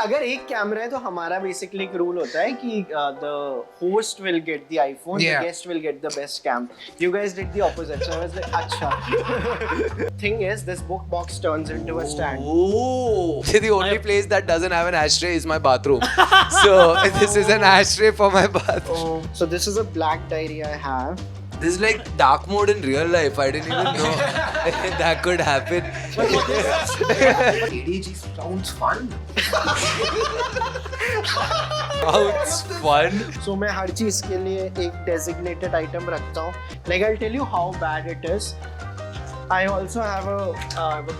अगर एक कैमरा है तो हमारा बेसिकली एक रूल होता है कि the host will get the iPhone, the guest will get the best cam. You guys did the opposite, so I was like, अच्छा. Thing is, this book box turns into a stand. Oh, the only place that doesn't have an ashtray is my bathroom. So this is an ashtray for my bathroom. So this is a black diary I have. This is like dark mode in real life. I didn't even know that could happen. ADG sounds fun. Sounds fun. So मैं हर चीज के लिए एक designated item रखता हूँ. Like I'll tell you how bad it is. I also have a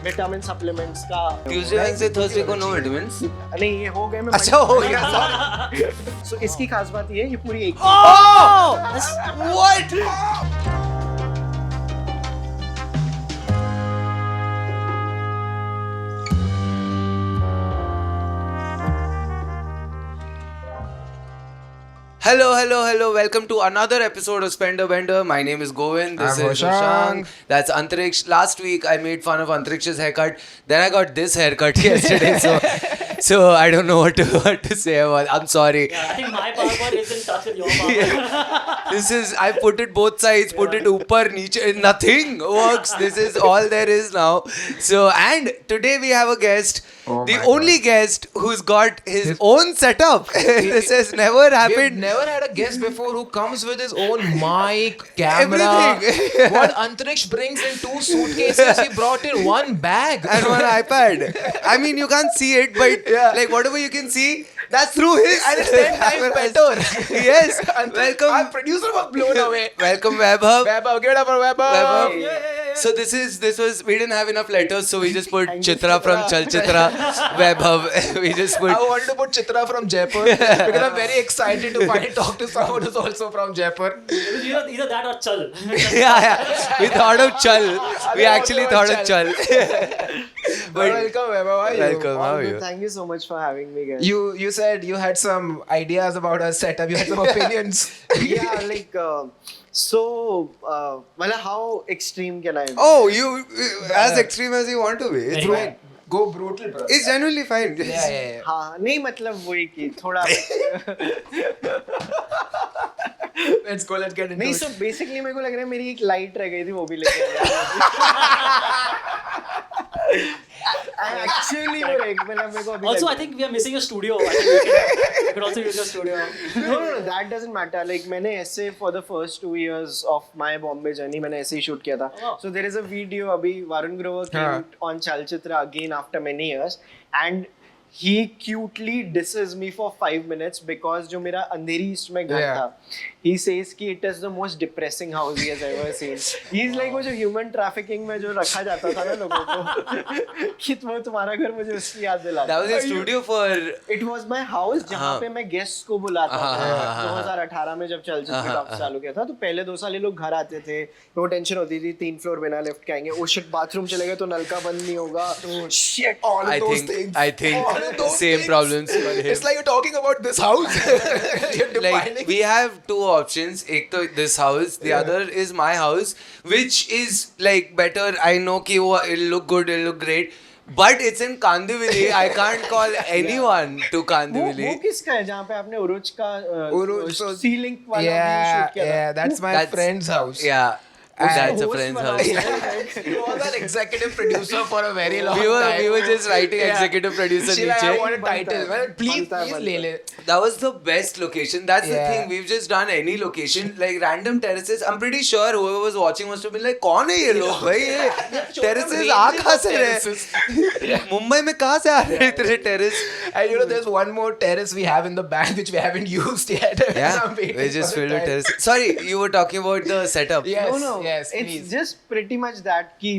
vitamin supplements का. Tuesday, Wednesday, Thursday को no vitamins. नहीं ये हो गए मैं. अच्छा हो गया. So इसकी खास बात ये है ये पूरी एक. Oh! What? Hello. Welcome to another episode of Spender Bender. My name is Govind. This I'm is Hoshang. That's Antariksh. Last week I made fun of Antariksh's haircut. Then I got this haircut yesterday. So I don't know what to say about it. I'm sorry. Yeah, I think my barber is in touch with your barber. This is, I put it both sides, put it upar, niche, nothing works. This is all there is now. So, and today we have a guest, the only guest who's got his own setup. This has never We've happened. never had a guest before who comes with his own mic, camera. Everything. What Antariksh brings in 2 suitcases, he brought in 1 bag. And one iPad. I mean, you can't see it, but like whatever you can see, that's through his. And it's 10 times better. Yes. Our Welcome. producer was blown away. Welcome, Vaibhav. Vaibhav, give it up for Vaibhav. Vaibhav. So this was we didn't have enough letters, so we just put Chitra from Chalchitra, Vaibhav. We just put. I wanted to put Chitra from Jaipur because I'm very excited to finally talk to someone who's also from Jaipur. Either that or Chal. Yeah. We thought of Chal. We actually thought of Chal. But Welcome, Vaibhav. How are you? welcome. How are you? Thank you so much for having me, guys. You said you had some ideas about our setup. You had some opinions. Yeah, like well, how extreme can I be? Oh, you as extreme as you want to be. It's Very fine. Go brutal, bro. It's genuinely fine. Yeah. हाँ नहीं मतलब वही कि थोड़ा Let's get into नहीं. it. So basically मेरे को लग रहा है मेरी एक लाइट रह गई थी वो भी लेके actually वो एक मतलब मेरे को अभी Also, लग- I think we are missing a studio. I think we could also use your studio. No, that doesn't matter. Like मैंने ऐसे for the first 2 years of my Bombay journey मैंने ऐसे ही shoot किया था. Oh. So there is a video अभी Varun Grover came on Chalchitra again after many years and he cutely disses me for 5 minutes because जो मेरा अंधेरी east में घर था. He says कि it is the most depressing house he has ever seen. He's like वो जो human trafficking में जो रखा जाता था ना लोगों को कि वो तुम्हारा घर मुझे उसकी याद दिलाता. That was a studio for. It was my house जहाँ पे मैं गेस्ट को बुलाता था. 2018 में जब चलचित्र टॉप चालू किया था तो पहले 2 साल ये लोग घर आते थे. वो टेंशन होती थी 3 फ्लोर बिना लिफ्ट के आएंगे. ओ शिट बाथरूम चले गए तो नल का बंद नहीं होगा. Shit, all of I those think things. same All of those same things. problems for him. It's like you're talking about this house. You're Like defining. we have 2 options. एक तो this house, the other is my house, which is like better. I know कि वो it'll look good, it'll look great, but it's in Kandivali. I can't call anyone to वो Kandivali. किसका है जहाँ पे आपने उरुज का उरुज, so- सीलिंग वाला Yeah, शूट किया था? that's my friend's house. Yeah, that's a host friend's बना house. हुआ He was an executive producer for a very long We time. were just writing executive producer Sheila, I नीचे. want a title. Well, please बनता ले ले. That was the best location. That's the Yeah. thing. We've just done any location, like random terraces. I'm pretty sure whoever was watching must have been like, कौन है ये लोग भाई ये terraces आ कहाँ से रहे? मुंबई में कहाँ से आ रहे हैं इतने terrace? And you know, there's one more terrace we have in the band which we haven't used yet. Yeah, I'm waiting we just for the filled with time. terraces. Sorry, you were talking about the setup. Yes, No, yes, it's please. just pretty much that कि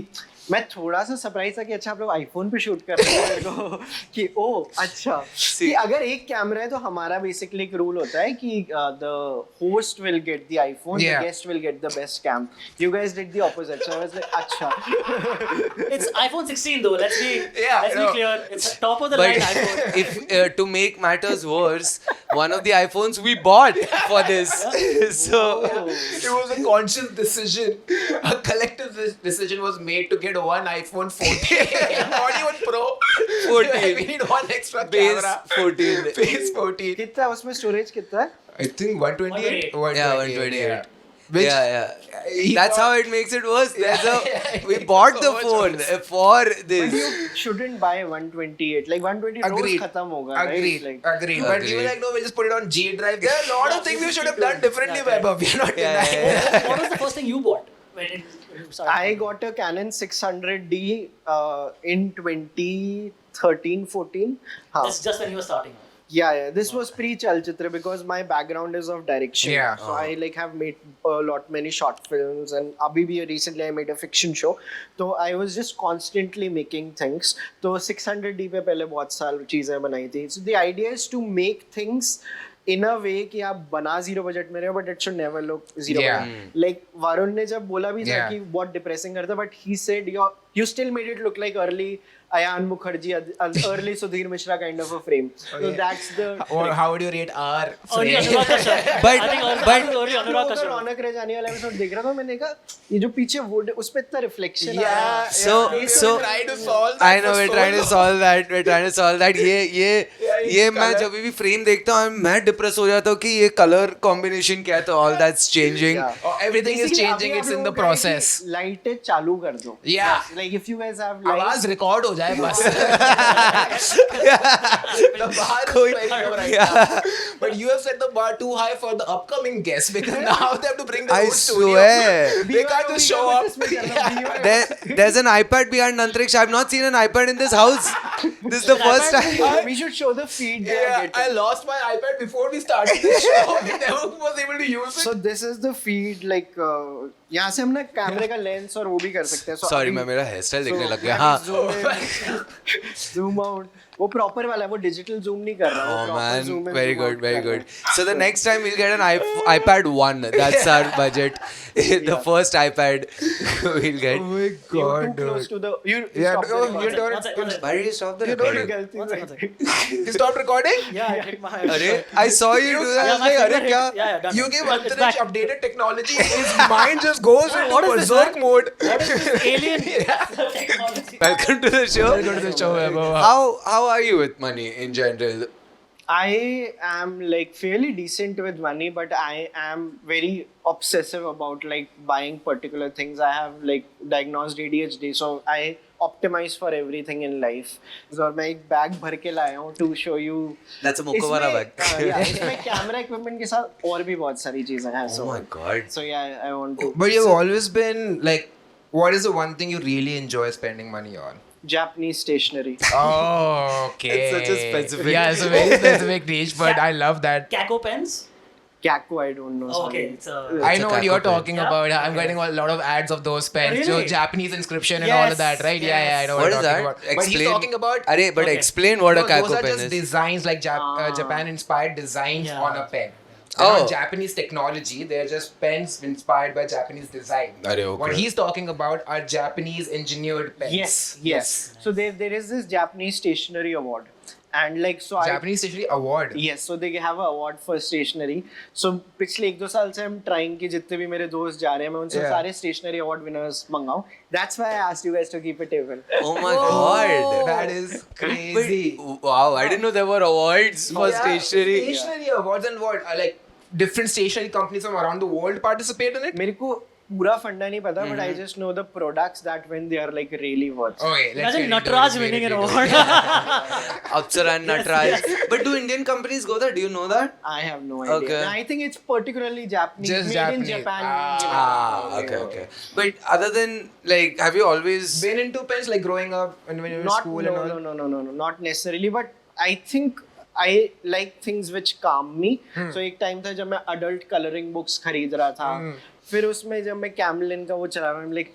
मैं थोड़ा सा surprise था कि अच्छा आप लोग iPhone पे शूट कर रहे हैं मेरे को कि ओ अच्छा कि अगर एक कैमरा है तो हमारा बेसिकली एक रूल होता है कि the host will get the iPhone, the guest will get the best cam. You guys did the opposite, so I was like अच्छा. It's iPhone 16 though. Let's be no. clear. It's top of the line But iPhone. if to make matters worse, one of the iPhones we bought for this. So It was a conscious decision. A collective decision was made to get one iPhone 14, not even Pro. 14. We need one extra base camera. 14. Phase 14. कितना उसमें storage कितना है? I think 128. 128. Yeah, 128. Yeah. Which Yeah. he That's bought- how it makes it worse. Yeah. We He bought got the so much phone worse. for But this. you shouldn't buy 128. Like 120 rose Agreed. खत्म होगा, right? Agreed. Like, Agreed. But you were like, no, we'll just put it on G drive. There are a lot of things you should have done differently, Yeah, Vaibhav. We're not Yeah, denying yeah, that. What was the first thing you bought when you started? I got a Canon 600D in 2013-14. हाँ. That's just when you were starting out. Yeah. This was pre-Chalchitra because my background is of direction. Yeah. So I like have made many short films, and abhi bhi recently I made a fiction show. So I was just constantly making things. So 600D पे पहले बहुत साल चीजें बनाई थी. So the idea is to make things in a way कि आप बना zero budget में रहे हो, but it should never look zero Yeah. budget. Like Varun ने जब बोला भी था Yeah. कि बहुत depressing करता, but he said you still made it look like early Ayan Mukherjee, early Sudhir Mishra kind of a frame. So that's the. Or how would you rate our Early frame? Anurag Kashyap. But- I think but- early Anurag Kashyap. रौनक रजानी वाला episode देख रहा था, मैंने कहा ये जो पीछे would उस पे इतना reflection Yeah. So- yeah. so- We're trying to solve that I know for we're so trying to long. solve that. We're trying to solve that. ये मैं colour- जब भी फ्रेम देखता हूँ मैं डिप्रेस हो जाता हूँ कि ये कलर कॉम्बिनेशन क्या है, तो all that's changing. Yeah. Oh, everything is changing. It's in the process. लाइटें चालू कर दो. Yeah. Like if you guys have lights. आवाज रिकॉर्ड हो जाए बस. The bar is कोई- very low right now. But you have set the bar too high for the upcoming guests because now they have to bring the I whole studio. swear. They can't just show up. There's an iPad behind Antriksh. I've not seen an iPad in this house. This is the first time. We should show the feed. they are Yeah, getting. I lost my iPad before we started this show. I never was able to use it. So this is the feed. Like यहाँ से हम ना कैमरे का lens और वो भी कर सकते हैं. So Sorry, अभी- मैं मेरा हेयर स्टाइल देखने So, लग गया. मैं हाँ. zoom out. वो प्रॉपर वाला है, वो डिजिटल जूम नहीं कर रहा. वो Oh proper man, zoom in, very zoom good, out very कर रहा good. है. So the next time we'll get an iPad 1. That's our budget. The first iPad we'll get. my You're too close to the. You Yeah, stop the oh, recording. you don't. One second. Why did you stop the You don't recording? गलती One से. second. You stopped recording? Yeah, I hit my. अरे, I saw you do that. I Yeah, was my like, finger अरे hit- क्या? Yeah, done. You give It's Antariksh back. updated technology, his mind just goes into What is this, berserk man? mode. What is this alien technology? Welcome to the show. Welcome to the show, Vaibhav. How are you with money in general? I am like fairly decent with money, but I am very obsessive about like buying particular things. I have like diagnosed ADHD, so I optimize for everything in life. So मैं एक bag भर के लाया हूँ to show you. That's a Mokowara bag. yeah, इसमें camera equipment के साथ और भी बहुत सारी चीजें हैं. Oh my god. So yeah, I want to. But you've always been like, what is the one thing you really enjoy spending money on? Japanese stationery. Oh, okay. It's such a specific- Yeah, it's a very specific niche, but I love that. Kako pens? Kakko, I don't know. Oh, okay. sorry. It's a. I It's a know what you're Kako pen. talking Yeah? about. I'm Okay. getting a lot of ads of those pens, Really? so Japanese inscription and all of Yes, that, right? Yeah, yeah, I know What what is you're that? talking about. But he's Explain. talking about. Arey, but Okay. explain what a No, those Kako are pen just is. designs like Japan-inspired designs Yeah. on a pen. They're Oh. not Japanese technology. They're just pens inspired by Japanese design. Arey, okay. What he's talking about are Japanese enginered pens. Yes. So there is this Japanese stationery award, and like so Japanese Stationery Award. Yes, so they have an award for stationery. So पिछले 1-2 साल से हम trying कि जितने भी मेरे दोस्त जा रहे हैं मैं उनसे Yeah. सारे stationery award winners मंगाऊं. That's why I asked you guys to keep it even. Oh my god. That is crazy. But, wow, I didn't know there were awards for Yeah, stationery. Stationery awards and what? Like different stationery companies from around the world participate in it? मेरे को पूरा फंडा नहीं पता, but I just know the products that when they are like really worth. Okay, let's Imagine get into Nataraj it. winning an Get into award. it. Apsara and Nataraj. But do Indian companies go there? Do you know that? I have no idea. Okay. I think it's particularly Japanese, Just made Japanese. in Japan. Okay. But other than, like, have you always... Been into pens like growing up and when you were in Not school and all? no, not necessarily, but I think I like things which calm me. So एक time था जब मैं adult coloring books खरीद रहा था, फिर उसमें जब मैं Camlin का वो चला रहा हूँ, like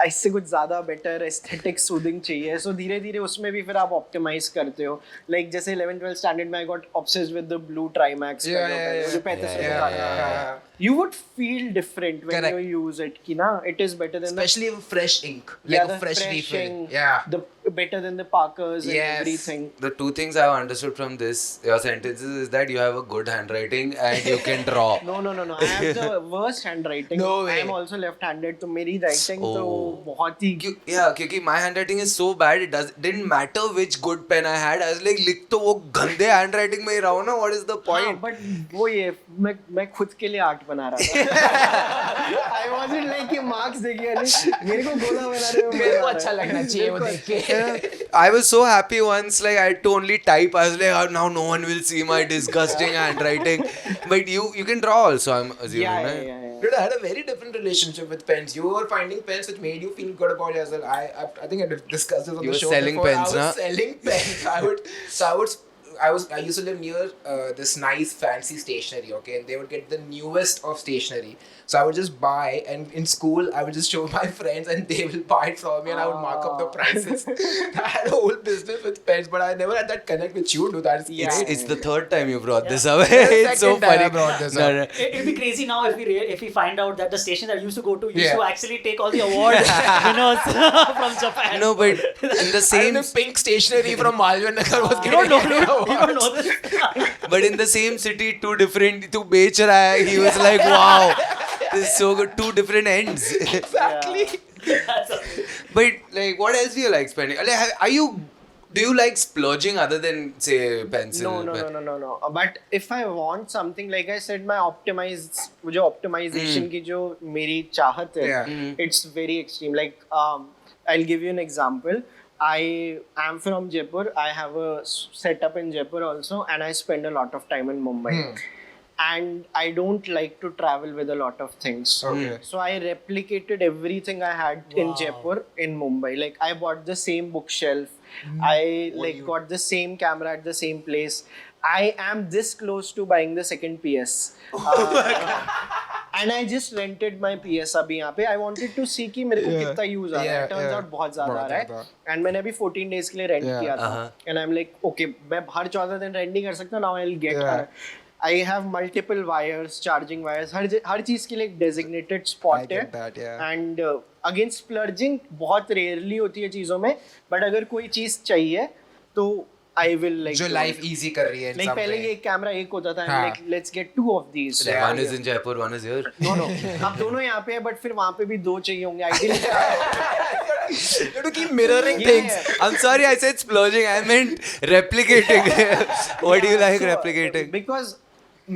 इससे कुछ ज़्यादा better aesthetic soothing चाहिए. So धीरे धीरे उसमें भी फिर आप optimize करते हो. Like जैसे 11th-12th standard में I got obsessed with the blue Trimax. Yeah. जो 35 रुपए का आता है. Yeah. You would feel different when Correct. you use it. कि ना, it is better than Especially fresh ink, like yeah, a the fresh fresh refill. ink, Yeah. the better than the Parkers and Yes. everything. The two things I've understood from your sentences is that you have a good handwriting and you can draw. No. I have the worst handwriting. No way. I am also left-handed, तो मेरी writing तो Oh. बहुत ही Yeah, क्योंकि my handwriting is so bad, it didn't matter which good pen I had. I was like, लिख तो वो गंदे handwriting में ही रहा हूँ ना. What is the point? But वो ये मैं खुद के लिए आर्ट बना रहा था. I wasn't like कि मार्क्स देखिए नहीं मेरे को गोला बना रहे हो मेरे को अच्छा लगना चाहिए वो देख के. I was so happy once, like I had to only type. I was like, oh, now no one will see my disgusting handwriting. But you can draw also, I'm assuming. Yeah, right? yeah. Dude, I had a very different relationship with pens. You were finding pens which made you feel good about yourself. I think I discussed this on You the were show selling before. pens, I was na? selling pens. I used to live near this nice fancy stationery, okay, and they would get the newest of stationery. So I would just buy, and in school I would just show my friends, and they will buy it from me, and I would mark up the prices. I had a whole business with pens, but I never had that connect with you, dude. That's Yeah. great. It's the third time you brought this up. The It's so second time I funny. brought this No, up. no. It'd be crazy now if we find out that the station that I used to go to used Yeah. to actually take all the award winners from Japan. No, but in the And same, the pink stationery from Malvian Nagar was You don't know, getting you don't know this. but in the same city, तू बेच रहा है. He was like, wow, this is so good. Two different ends. Exactly. But like, what else do you like spending? Like, do you like splurging other than say pencil? No. But if I want something, like I said, my जो optimization की जो मेरी चाहत है, Yeah. it's very extreme. Like I'll give you an example. I am from Jaipur. I have a setup in Jaipur also, and I spend a lot of time in Mumbai. And I don't like to travel with a lot of things. Okay. So I replicated everything I had in Jaipur in Mumbai. Like I bought the same bookshelf. I got the same camera at the same place. I am this close to buying the second PS. And I just rented my PS अभी यहाँ पे. I wanted to see कि मेरे को कितना use आ रहा है. Turns out बहुत ज़्यादा आ रहा है. And मैंने अभी 14 days के लिए rent किया था. And I'm like, okay, मैं हर 14 दिन rent नहीं कर सकता. Now I'll get I have multiple wires, charging wires. हर चीज के लिए एक designated spot I get that, yeah. And again splurging बहुत rarely होती है चीजों में. But अगर कोई चीज चाहिए तो I will like जो life easy कर रही है in like some पहले way. ये एक कैमरा एक होता था. हाँ. Like let's get 2 of these. One is in Jaipur, one is here. No. अब दोनों यहाँ पे है but फिर वहाँ पे भी 2 चाहिए होंगे. Ideally You have to keep mirroring Yeah, things. yeah. I'm sorry, I said splurging. I meant replicating. What do you like replicating? Because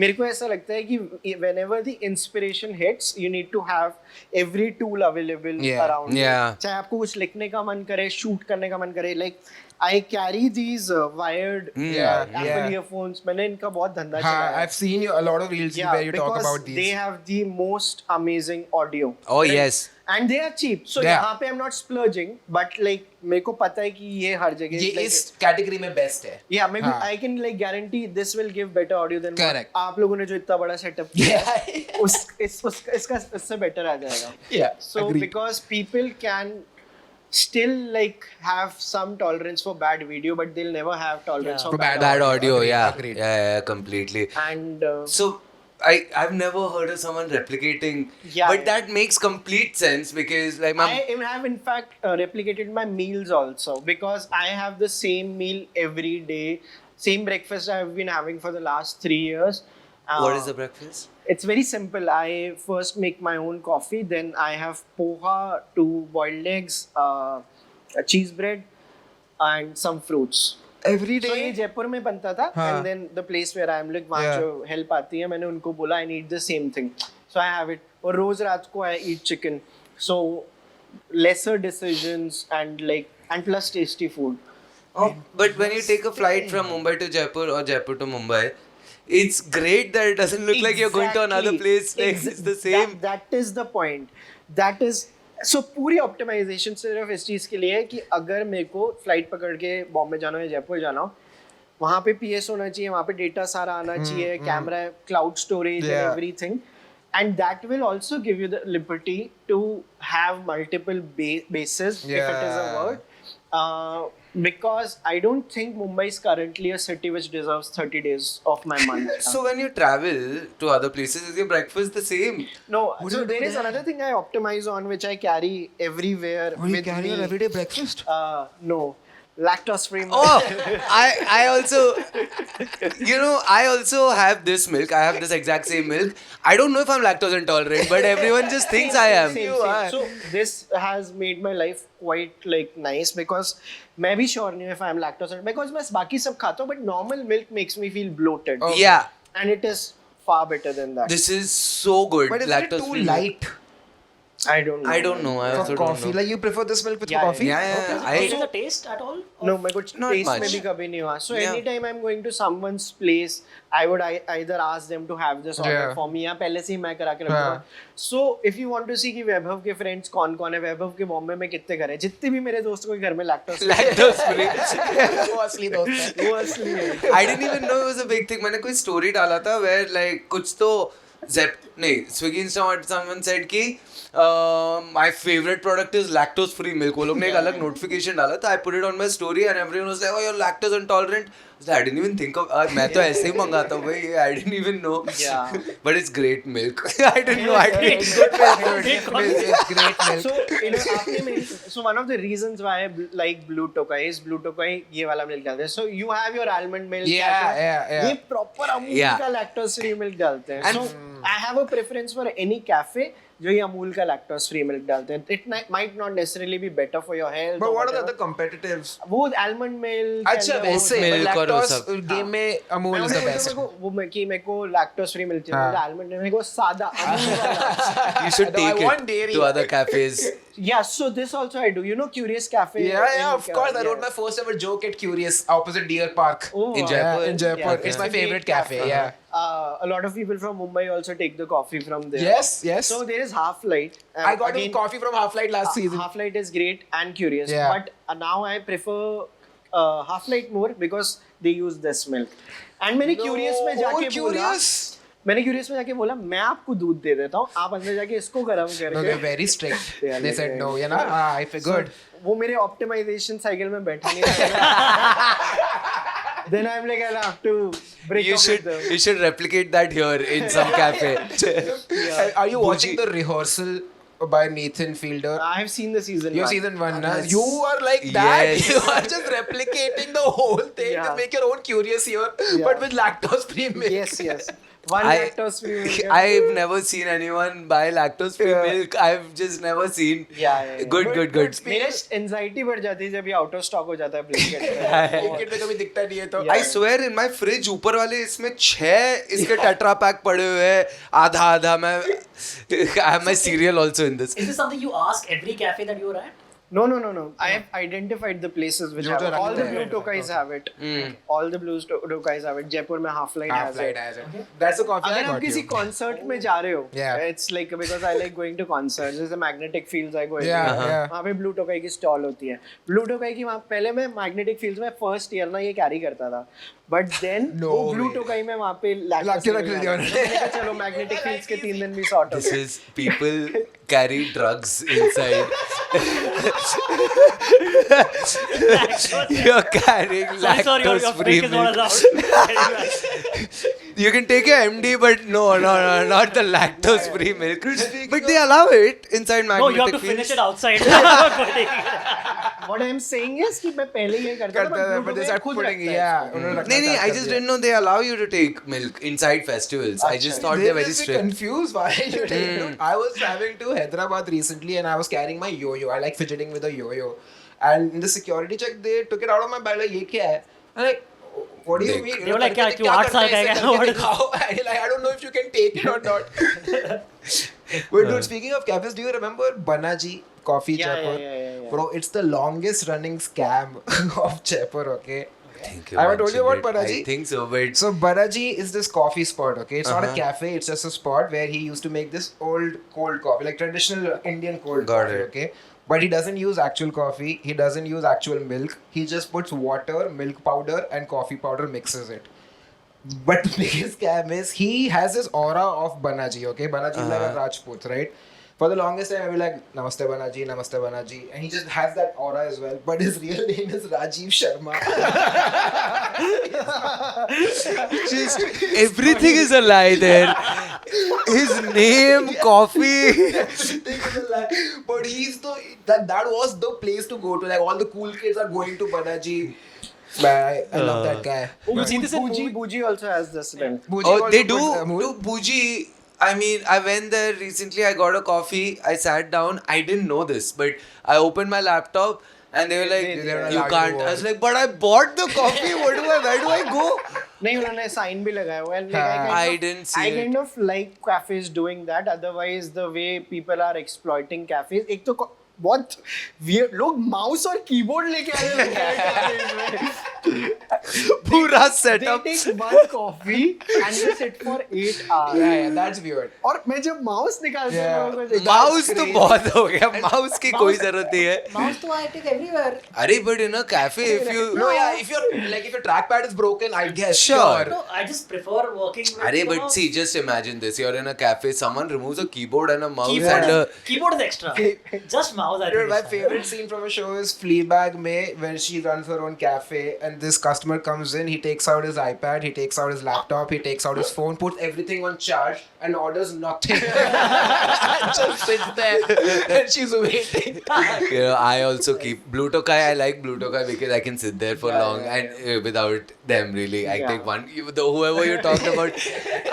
मेरे को ऐसा लगता है कि whenever the inspiration hits, you need to have every tool available Yeah. around. you. Yeah. चाहे आपको कुछ लिखने का मन करे, shoot करने का मन करे, like I carry these wired Apple earphones. मैंने इनका बहुत धंधा हाँ, चलाया. I've seen a lot of reels where you talk about these. They have the most amazing audio. Oh, yes. And they are cheap. So Yeah. यहाँ पे I'm not splurging, but like मेरे को पता है कि ये हर जगह ये like, इस कैटेगरी में बेस्ट है. Yeah, maybe हाँ. I can like guarantee this will give better audio than Correct. what आप लोगों ने जो इतना बड़ा setup किया है, Yeah. इसका इससे better आ जाएगा. Yeah. So agreed. because people can still like have some tolerance for bad video, but they'll never have tolerance Yeah. for bad Bad audio, Agreed, yeah. agreed. Yeah, completely. And So I've never heard of someone replicating, Yeah, but yeah. that makes complete sense because like my I have in fact replicated my meals also because I have the same meal every day, same breakfast I've been having for the last 3 years. what is the breakfast? It's very simple. I first make my own coffee, then I have poha, 2 boiled eggs, a cheese bread, and some fruits. Every So ये day. Jaipur में बनता था, हाँ. and then the place where I'm like वहाँ Yeah. जो help आती है, मैंने उनको बोला I need the same thing. So I have it. और रोज रात को I eat chicken. So lesser decisions and plus tasty food. Oh, but when you take a flight from Mumbai to Jaipur or Jaipur to Mumbai, it's great that it doesn't look like you're going to another Exactly. place. Like it's the same. That is the point. That is so पूरी optimisation सिर्फ इस चीज के लिए है कि अगर मेरे को फ्लाइट पकड़ के बॉम्बे जाना हो या जयपुर जाना हो, वहाँ पे पीएस होना चाहिए, वहाँ पे डेटा सारा आना चाहिए, camera, cloud storage and Yeah. Everything. And that will also give you the liberty to have multiple bases, if it is a Yeah. word. Because I don't think Mumbai is currently a city which deserves 30 days of my month. So when you travel to other places, is your breakfast the same? No, What so do you there do is there? another thing I optimize on, which I carry everywhere with me. everyday breakfast? No, lactose-free milk. Oh, I also, I also have this milk. I have this exact same milk. I don't know if I'm lactose intolerant, but everyone just thinks I am. Same. So this has made my life quite like nice because मैं भी sure नहीं हूँ if I'm lactose intolerant because मैं बाकी सब खाता हूँ but normal milk makes me feel bloated. Yeah, And it is far better than that. this is so good. But is it Lactose-free too milk. light I don't know. I don't know. I for also coffee? don't know. Like you prefer this milk with Yeah, coffee? Yeah, Okay. yeah. Is it the taste at all? No, मेरे को Not taste much. में भी कभी नहीं हुआ. So Yeah. anytime I'm going to someone's place, I would either ask them to have this order Yeah. for me या पहले से ही मैं करा के रख दूँगा. So if you want to see कि वैभव के friends कौन है, वैभव के बॉम्बे में कितने घर हैं, जितने भी मेरे दोस्तों के घर में lactose Lactose-free. वो असली दोस्त है. वो असली है. I didn't even know it was a big thing. मैंने कोई story डाला था where like कुछ तो Swiggy Instamart someone said कि my favorite product is lactose free milk. वो लोग ने एक अलग notification डाला था. I put it on my story and everyone was like, oh, you're lactose intolerant. I was like, I didn't even think of. मैं तो ऐसे ही मंगाता हूँ भाई. I didn't even know. Yeah. But it's great milk. I didn't know. I didn't. It's good milk. It's great milk. So आपने मेरी so one of the reasons why I like Blue Tokai is Blue Tokai ये वाला milk डालते हैं. So you have your almond milk. Yeah. ये proper Amul Yeah. का lactose free milk डालते हैं. And- So I have a preference for any cafe जो ये अमूल का lactose free milk डालते हैं. It might not necessarily be better for your health. But or what are the whatever. other competitors? वो almond milk. अच्छा and वो- वैसे Milk और वो सब. lactose game में अमूल मैं is the बोलता हूँ best. मेरे को lactose free मिलती है. हाँ. मुझे almond मेरे को सादा अमूल वाला. You should No, I take want it dairy. to other cafes. Yeah, so this also I do. You know Curious Cafe? Yeah, of course. I wrote yeah. my first ever joke at Curious opposite Deer Park. Oh, In wow. Jaipur? In Jaipur. Yeah, It's a my great favorite cafe. Yeah. A lot of people from Mumbai also take the coffee from there. Yes, yes. So there is Half Light. I got the coffee from Half Light last season. Half Light is great and Curious. Yeah. But now I prefer Half Light more because they use this milk. And मैंने Curious में जाके बोला Curious. मैंने Curious में जाके बोला मैं आपको दूध दे देता हूँ आप अंदर जाके इसको गर्म No, करके they're very strict. Yeah, They said no. You know, I figured. वो मेरे ऑप्टिमाइजेशन साइकिल में बैठा नहीं रहा then I'm like I'll have to break You up should with them. you should replicate that here in some cafe. Are you watching the rehearsal by Nathan Fielder? I have seen the season You're one. season 1, na? Yes. You are like that. Yes. You are just replicating the whole thing Yeah. to make your own Curious here, Yeah. but with lactose-free milk. Yes. One lactose free milk. I've never seen anyone buy lactose free Yeah. milk. I've just never seen. Yeah. Good. मेरे anxiety बढ़ जाती है जब ये out of stock हो जाता है Blinkit Blinkit में कभी दिखता नहीं है तो. Yeah. I swear in my fridge ऊपर वाले इसमें 6 इसके टेट्रा पैक पड़े हुए हैं आधा मैं I have my cereal also in this. Is this something you ask every cafe that you're at? No. I have identified the places which जो have जो it. All the रखते blue हैं. tokais have it. All the blue tokais have it. Jaipur में Half Light Half has Light it. has it. That's the coffee I अगर आप got किसी you. Concert में जा रहे हो Yeah. it's like because I like going to concerts जैसे magnetic fields I go Yeah, everywhere. yeah. वहाँ पे ब्लू टोकाई की स्टॉल होती है ब्लू टोकाई की वहाँ पहले मैं मैग्नेटिक फील्ड्स में फर्स्ट ईयर ना ये कैरी करता था बट देन No वो ब्लू way. टोकाई में वहाँ पे ला के रख लिया उन्होंने. चलो मैग्नेटिक फील्ड्स के 3 दिन भी सॉर्ट हो This गए is people carry drugs inside. You're carrying Sorry, your lactose free milk is not milk. allowed. You can take your MD, but no, not the lactose free milk. But they allow it inside No, magnetic you have to fields. finish it outside. What I'm saying is कि मैं पहले ये करता था करता था, but they start putting yeah. उन्होंने रखना नहीं, start I कर just दिया. didn't know they allow you to take milk inside festivals. I just thought they're very just strict. confused why you take it. I was traveling to Hyderabad recently and I was carrying my yo-yo. I like fidgeting with a yo-yo. And in the security check, they took it out of my bag like, ये क्या है? I'm like, what do you Dick. mean? They were like, क्या, क्यों 8 साल का है क्या? What is Like, I don't know if you can take it or not. But dude, speaking of cafes, do you remember Banaji Coffee Yeah, Jaipur? yeah. Bro, it's the longest running scam of Jaipur, okay? Think I haven't told you about mentioned it. Banaji? I think so, but So Banaji is this coffee spot, okay? It's not a Uh-huh. cafe, it's just a spot where he used to make this old cold coffee, like traditional Indian cold Got coffee, it. okay? But he doesn't use actual coffee, he doesn't use actual milk, he just puts water, milk powder, and coffee powder, mixes it. But the biggest scam is he has this aura of Banaji, okay? Banaji is like a Rajput, right? For the longest time, I was like, Namaste Banaji, Namaste Banaji. And he just has that aura as well. But his real name is Rajiv Sharma. Just everything is a lie there. His name, coffee. Everything is a lie. But that was the place to go to. Like, all the cool kids are going to Banaji. Man, I love that guy. Oh, you've seen this in Buji also has this name. Bhuji Oh, also they put, do. mood. Do Bhuji. I mean, I went there recently. I got a coffee. I sat down. I didn't know this, but I opened my laptop and they were like, they were "You allowed to can't." go I was like, "But I bought the coffee. Where do I go?" नहीं उन्होंने sign भी लगाया हुआ है. Like, I didn't see I it. kind of like cafes doing that. Otherwise, the way people are exploiting cafes, एक तो बहुत weird लोग mouse और keyboard लेके आ रहे हैं cafes में. पूरा They setup. take one coffee and they sit for 8 hours. Yeah, that's weird. और मैं जब mouse निकालती हूँ Yeah. लोगों को माउस तो बहुत हो गया. माउस की कोई जरूरत नहीं है. mouse to I take everywhere. अरे but in a cafe, if you No, yeah, if your trackpad is broken, I guess. Sure. No, I just prefer working with Arey, the but mouse. see, just imagine this. You're in a cafe, someone removes a keyboard and a mouse Keyboard, and a... keyboard is extra. Just mouse, I think. Dude, my is fine. favorite scene from a show is Fleabag May, when she runs her own cafe and this customer comes in, he takes out his iPad, he takes out his laptop, he takes out his phone, puts everything on charge and orders nothing. Just sits there and she's waiting. You know, I also keep Blue Tokai. I like Blue Tokai because I can sit there for long and without them really. I take one. Whoever you talked about,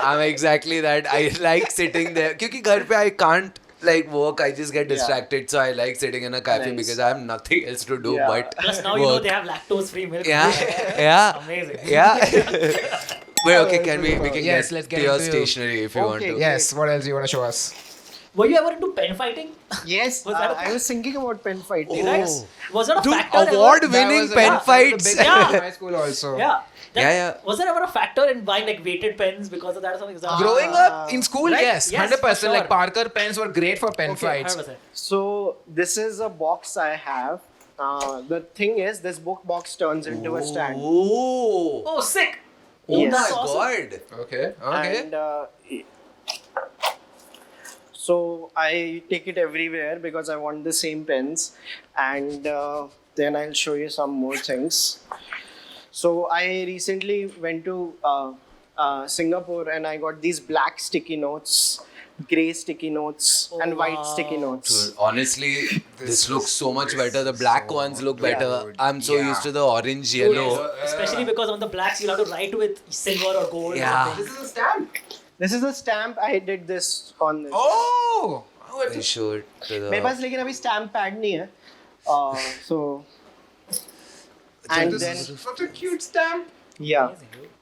I'm exactly that. I like sitting there. Because घर पे I can't like work. I just get distracted. So I like sitting in a cafe Nice. because I have nothing else to do Yeah. but Plus now you know work. they have lactose free milk. Yeah. Amazing. Yeah. Wait, okay. Can we can Yes, get let's to get your into- stationery if you want Okay. to. Yes, what else do you want to show us? Were you ever into pen fighting? Yes, Was that a- I was thinking about pen fighting. Right? Was that a Dude, factor? ever? award-winning pen fights. Big Yeah. in my school also. Yeah. Yeah. Was there ever a factor in buying like weighted pens because of that or something? Growing up in school, Right? yes, Yes, 100%. for sure. Like Parker pens were great for pen fights. 100%. So this is a box I have. The thing is, this box turns into a stand. Oh. Oh, sick! Oh Yes. my That's awesome. god. Okay, okay. And so I take it everywhere because I want the same pens. And then I'll show you some more things. So I recently went to Singapore and I got these black sticky notes, grey sticky notes, Oh, and white wow. sticky notes. Dude, honestly, this looks so much better. The black ones look better. dude. I'm so Yeah. used to the orange, yellow. Especially because on the blacks you'll have to write with silver or gold. Yeah. Or something. This is a stamp. This is a stamp. I did this on this. Oh! I showed to मेरे पास the. लेकिन अभी stamp pad नहीं है. So and This then is such a cute stamp. yeah,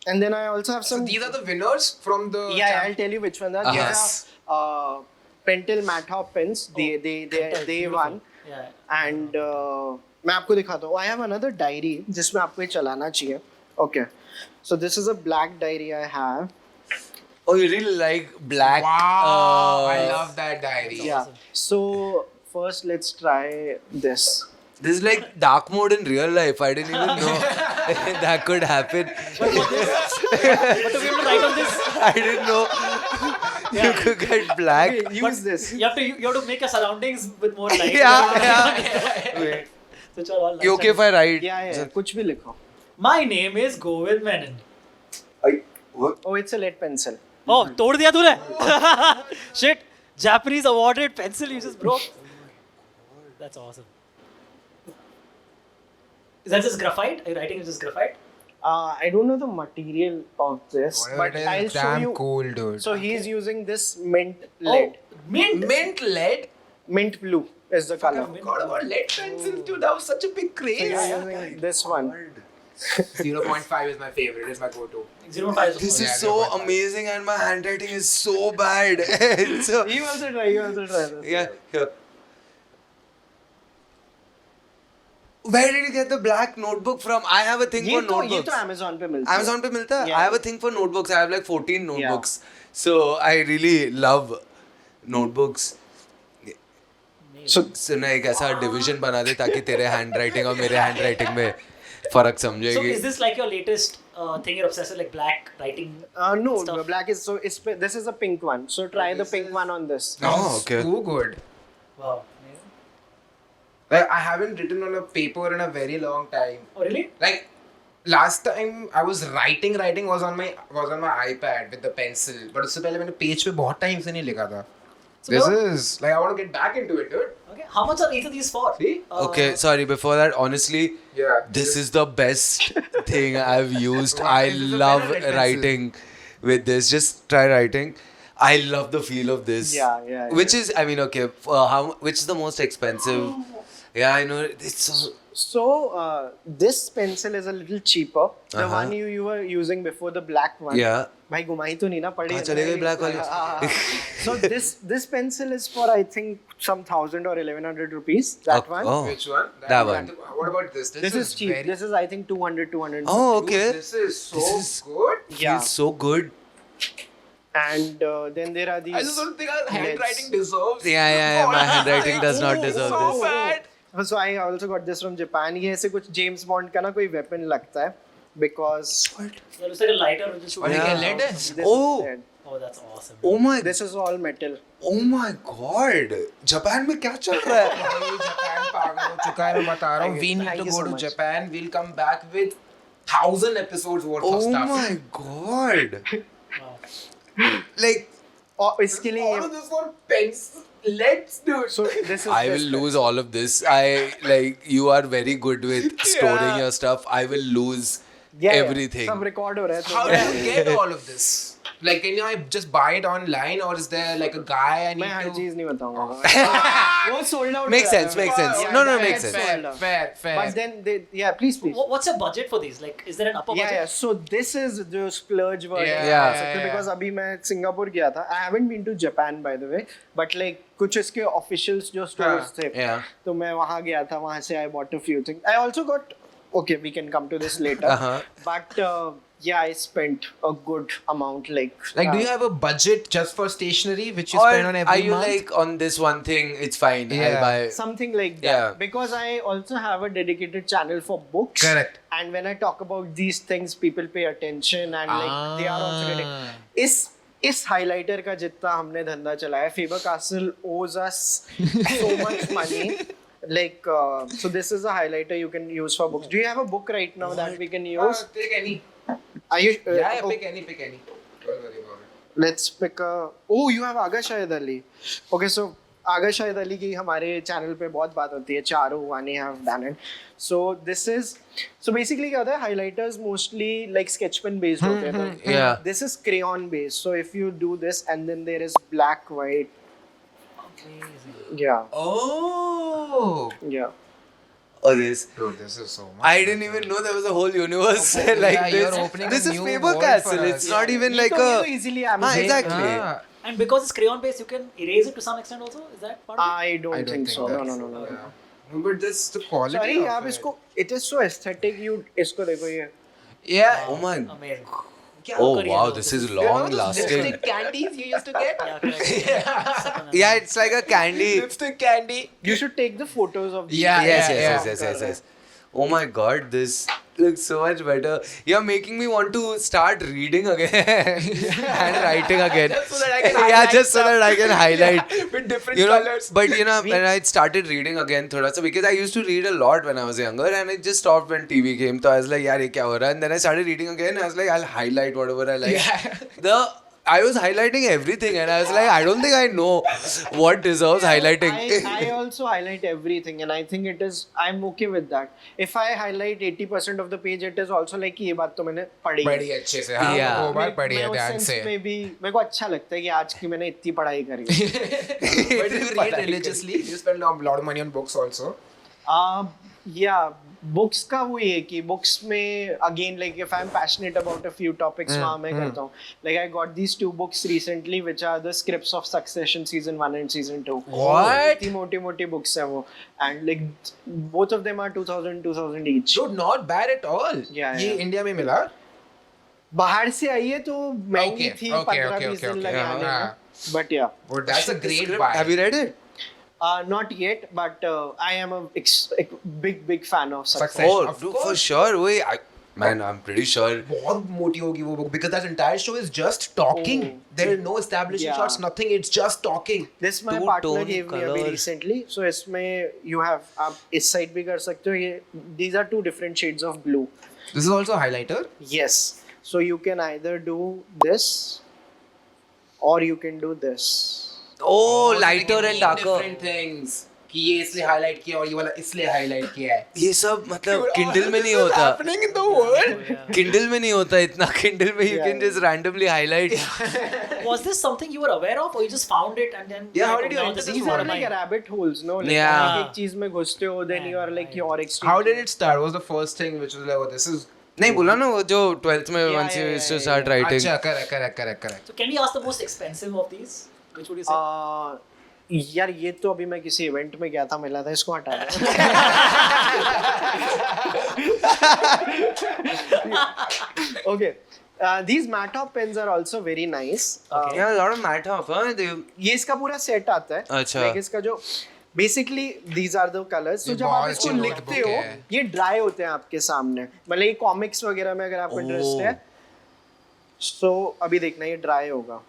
and then I also have So some. these are the winners from the. Yeah, I'll tell you which ones are. Yes. These are Pentel matte top pens. They Pentel, they beautiful. won. Yeah. And मैं आपको दिखाता हूँ. I have another diary जिसमें आपको ये चलाना चाहिए. Okay. So this is a black diary I have. Oh, you really like black? Wow! I love that diary. Yeah. So first let's try this. This is like dark mode in real life. I didn't even know that could happen. But to be able to write on this, I didn't know you could get black. Okay, use this. you have to make your surroundings with more light. Yeah. Wait. Which are all You okay if I write? Yeah. कुछ भी लिखो. My name is Govind Menon. Oh, it's a lead pencil. Oh, तोड़ दिया तूने? Shit! Japanese awarded pencil you just broke. That's awesome. Is that just graphite? Are you writing with just graphite? I don't know the material of this, Whatever but it is, I'll show damn you. cool, dude. So he's using this mint lead. Oh, mint. Mint lead. Mint blue is the color. Forgot about lead pencils, dude. That was such a big So craze. he's using this one. 0.5 is my favorite. It's my go-to. 0.5 This Yeah, is so 0.5. amazing, and my handwriting is so bad. It's so, You also try this. yeah, here. Where did you get the black notebook from? I have a thing ये for तो notebooks. Amazon पे मिलता है. Amazon पे मिलता है? Yeah. I have a thing for notebooks. I have like 14 notebooks. So I really love notebooks. So ना एक ऐसा division बना दे ताकि तेरे handwriting और मेरे handwriting में फर्क So समझेगी. is this like your latest thing you're obsessed with, like black writing? No, stuff? black is so. This is a pink one. So try the this pink is- one on this. Oh, okay. Too good. Wow. Amazing. Like I haven't written on a paper in a very long time. Oh, really? Like last time I was writing was on my iPad with the pencil. But उससे पहले मैंने page पे बहुत time से नहीं लिखा था. So This now- is like I want to get back into it, dude. Okay. How much are each of these for? See? Okay, sorry. Before that, honestly, Yeah. this is the best thing I've used. Wow, I this is a love better pencil. writing with this. Just try writing. I love the feel of this. Yeah. Which is, I mean, okay. Which is the most expensive? Yeah, I know. It's so. So this pencil is a little cheaper. The Uh-huh. one you were using before, the black one. Yeah. भाई घुमाई तो नहीं ना पड़ी कहाँ है चले ना? गए black वाली? हाँ. So this pencil is for I think some 1,000 or 1,100 rupees. That Okay. one. Oh. Which one? That one. What about this? This is cheap. very- This is I think 200, 200. Oh, Dude, okay. This is so This is- good. Yeah. Feels so good. And then there are these. I just don't think our handwriting deserves. Yeah. My handwriting does not deserve so this. bad. So I also got this from Japan. ये ऐसे कुछ James Bond का ना कोई weapon लगता है because It looks like a lighter with just और ये Yeah. क्या lead है? this Oh. is lead. Oh, that's awesome. Oh my. This is all metal. Oh my God. Japan में क्या चल रहा है? भाई, जापान पागल हो चुका है मैं बता रहा हूँ. We need Thank to you go so to much. Japan. We'll come back with 1,000 episodes worth of Oh stuff. my God. Wow. Like. और इसके लिए All of this for pencil. Let's do it. so this is I this will lose all of this. You are very good with storing Yeah. your stuff. I will lose Yeah, everything. सब record हो रहा है तो How do you get all of this? Like, can I just buy it online, or is there like a guy I मैं need her to? चीज नहीं बताऊंगा वो sold out Makes हो sense, रहा है. makes sense. Yeah, No, that makes is sense. sold out. Fair. But then please What's your budget for these? Like, is there an upper budget? yeah. So this is the splurge version. Yeah. Because अभी मैं Singapore गया था. I haven't been to Japan by the way, but like कुछ इसके officials जो stores थे. Yeah. तो मैं वहाँ गया था. वहाँ से I bought a few things. I also got. Okay, we can come to this later. Uh-huh. But yeah, I spent a good amount. Like Do you have a budget just for stationery which you Or spend on every are you month? like on this one thing? It's fine. I'll Yeah. buy. something like that? Yeah. Because I also have a dedicated channel for books. Correct. And when I talk about these things, people pay attention and like they are also getting. इस highlighter का जितना हमने धंधा चलाया, Faber Castell owes us so much money. Like so, this is a highlighter you can use for books. Do you have a book right now that we can use? Take any. Are you? Yeah, oh, pick any. Don't worry about it. Let's pick a. Oh, you have Aga Shahid Ali. Okay, so Aga Shahid Ali की हमारे channel पे बहुत बात होती है. चारों वाने have done it. So this is. So basically क्या होता है? Highlighters mostly like sketch pen based होते हैं. Yeah. This is crayon based. So if you do this and then there is black, white. Amazing. Yeah. Oh. Yeah. Oh, this. Dude, this is so much. I didn't even know there was a whole universe like Yeah, this. you're opening This a is new Faber world Castell. for It's us. not even ये like तो a. easily हाँ, Amazon. exactly. Ah. And because it's crayon based, you can erase it to some extent also? Is that part of it? I don't think so. No. Yeah. No, but this the quality. Sorry, of आप it. इसको. It is so aesthetic. You इसको देखो ये. Yeah. Oh my. Amazing. Oh Korean wow, though, this this is is- long Those lasting. lipstick candies you used to get? Yeah, correct. Yeah, it's like a candy. Lipstick candy. You should take the photos of these. Yeah, Yes. Oh my god, this looks so much better. You're making me want to start reading again and writing again. Just so that I can Yeah, highlight just so that I can highlight. with different You know, colors. but you know, when I started reading again, thoda sa, because I used to read a lot when I was younger, and I just stopped when TV came. So I was like, yaar, ye kya ho raha hai? And then I started reading again. I was like, I'll highlight whatever I like. Yeah. I was highlighting everything, and I was like, I don't think I know what deserves highlighting. I also highlight everything, and I think it is. I'm okay with that. If I highlight 80% of the page, it is also like कि ये बात तो मैंने पढ़ी. बड़ी अच्छे से हाँ Yeah. वो बात पढ़ी मैं है उस ध्यान sense से. में भी मेरे को अच्छा लगता है कि आज की मैंने इतनी पढ़ाई करी. But you read religiously. You spend a lot of money on books also. Yeah, books का वो ये कि books में again like if I'm passionate about a few topics वहाँ मैं करता हूँ. Like I got these 2 books recently which are the scripts of Succession season 1 and season 2. What? इतनी मोटी books हैं वो, and like both of them are 2000 each. Dude, not bad at all. Yeah, ये yeah. India में मिला? बाहर से आई है तो महंगी Okay, थी okay, 15-20 दिन okay. लगे आने में. हाँ. But yeah. But that's a great Script, buy. Have you read it? Not yet, but I am a big fan of Succession. Succession. Oh, Of dude, course. for sure. Wait, Man, I'm pretty sure. बहुत मोटी होगी वो book because that entire show is just talking. There are no establishing Yeah. shots, nothing. It's just talking. This my Two partner tone gave me अभी colours. recently. So इसमें you have आप इस side भी कर सकते हो. ये these are two different shades of blue. This is also a highlighter. Yes. So you can either do this or you can do this. Oh, lighter and darker. Different things. कि ये इसलिए highlight किया और ये वाला इसलिए highlight किया है. ये सब मतलब Kindle में नहीं This is होता. happening in the world. Kindle में नहीं होता इतना. Kindle में you Yeah, can just randomly highlight. Was this something you were aware of, or you just found it and then? Yeah, how did you now enter this is These what are am like I- rabbit holes, no? Like Yeah. एक चीज में घुसते हो, then you are like your extreme. How did it start? What was the first thing which was like, oh, this is. नहीं बोला ना वो जो 12th में Yeah, once you yeah, used to yeah, start writing. अच्छा, correct. So can we ask the most expensive of these? Which would you say? यार ये तो अभी मैं किसी इवेंट में गया था, मिला था, इसको हटा दो. Okay. These Matop pens are also very nice. Yeah, a lot of matte off, huh? ये इसका पूरा सेट आता है. अच्छा. Like इसका जो basically these are the colors. So ये जब आप बहुत इसको अच्छी लिखते notebook हो, है. ये ड्राई होते हैं आपके सामने. मतलब ये कॉमिक्स वगैरह में अगर आपको इंटरेस्ट है, so अभी देखना ये ड्राई होगा.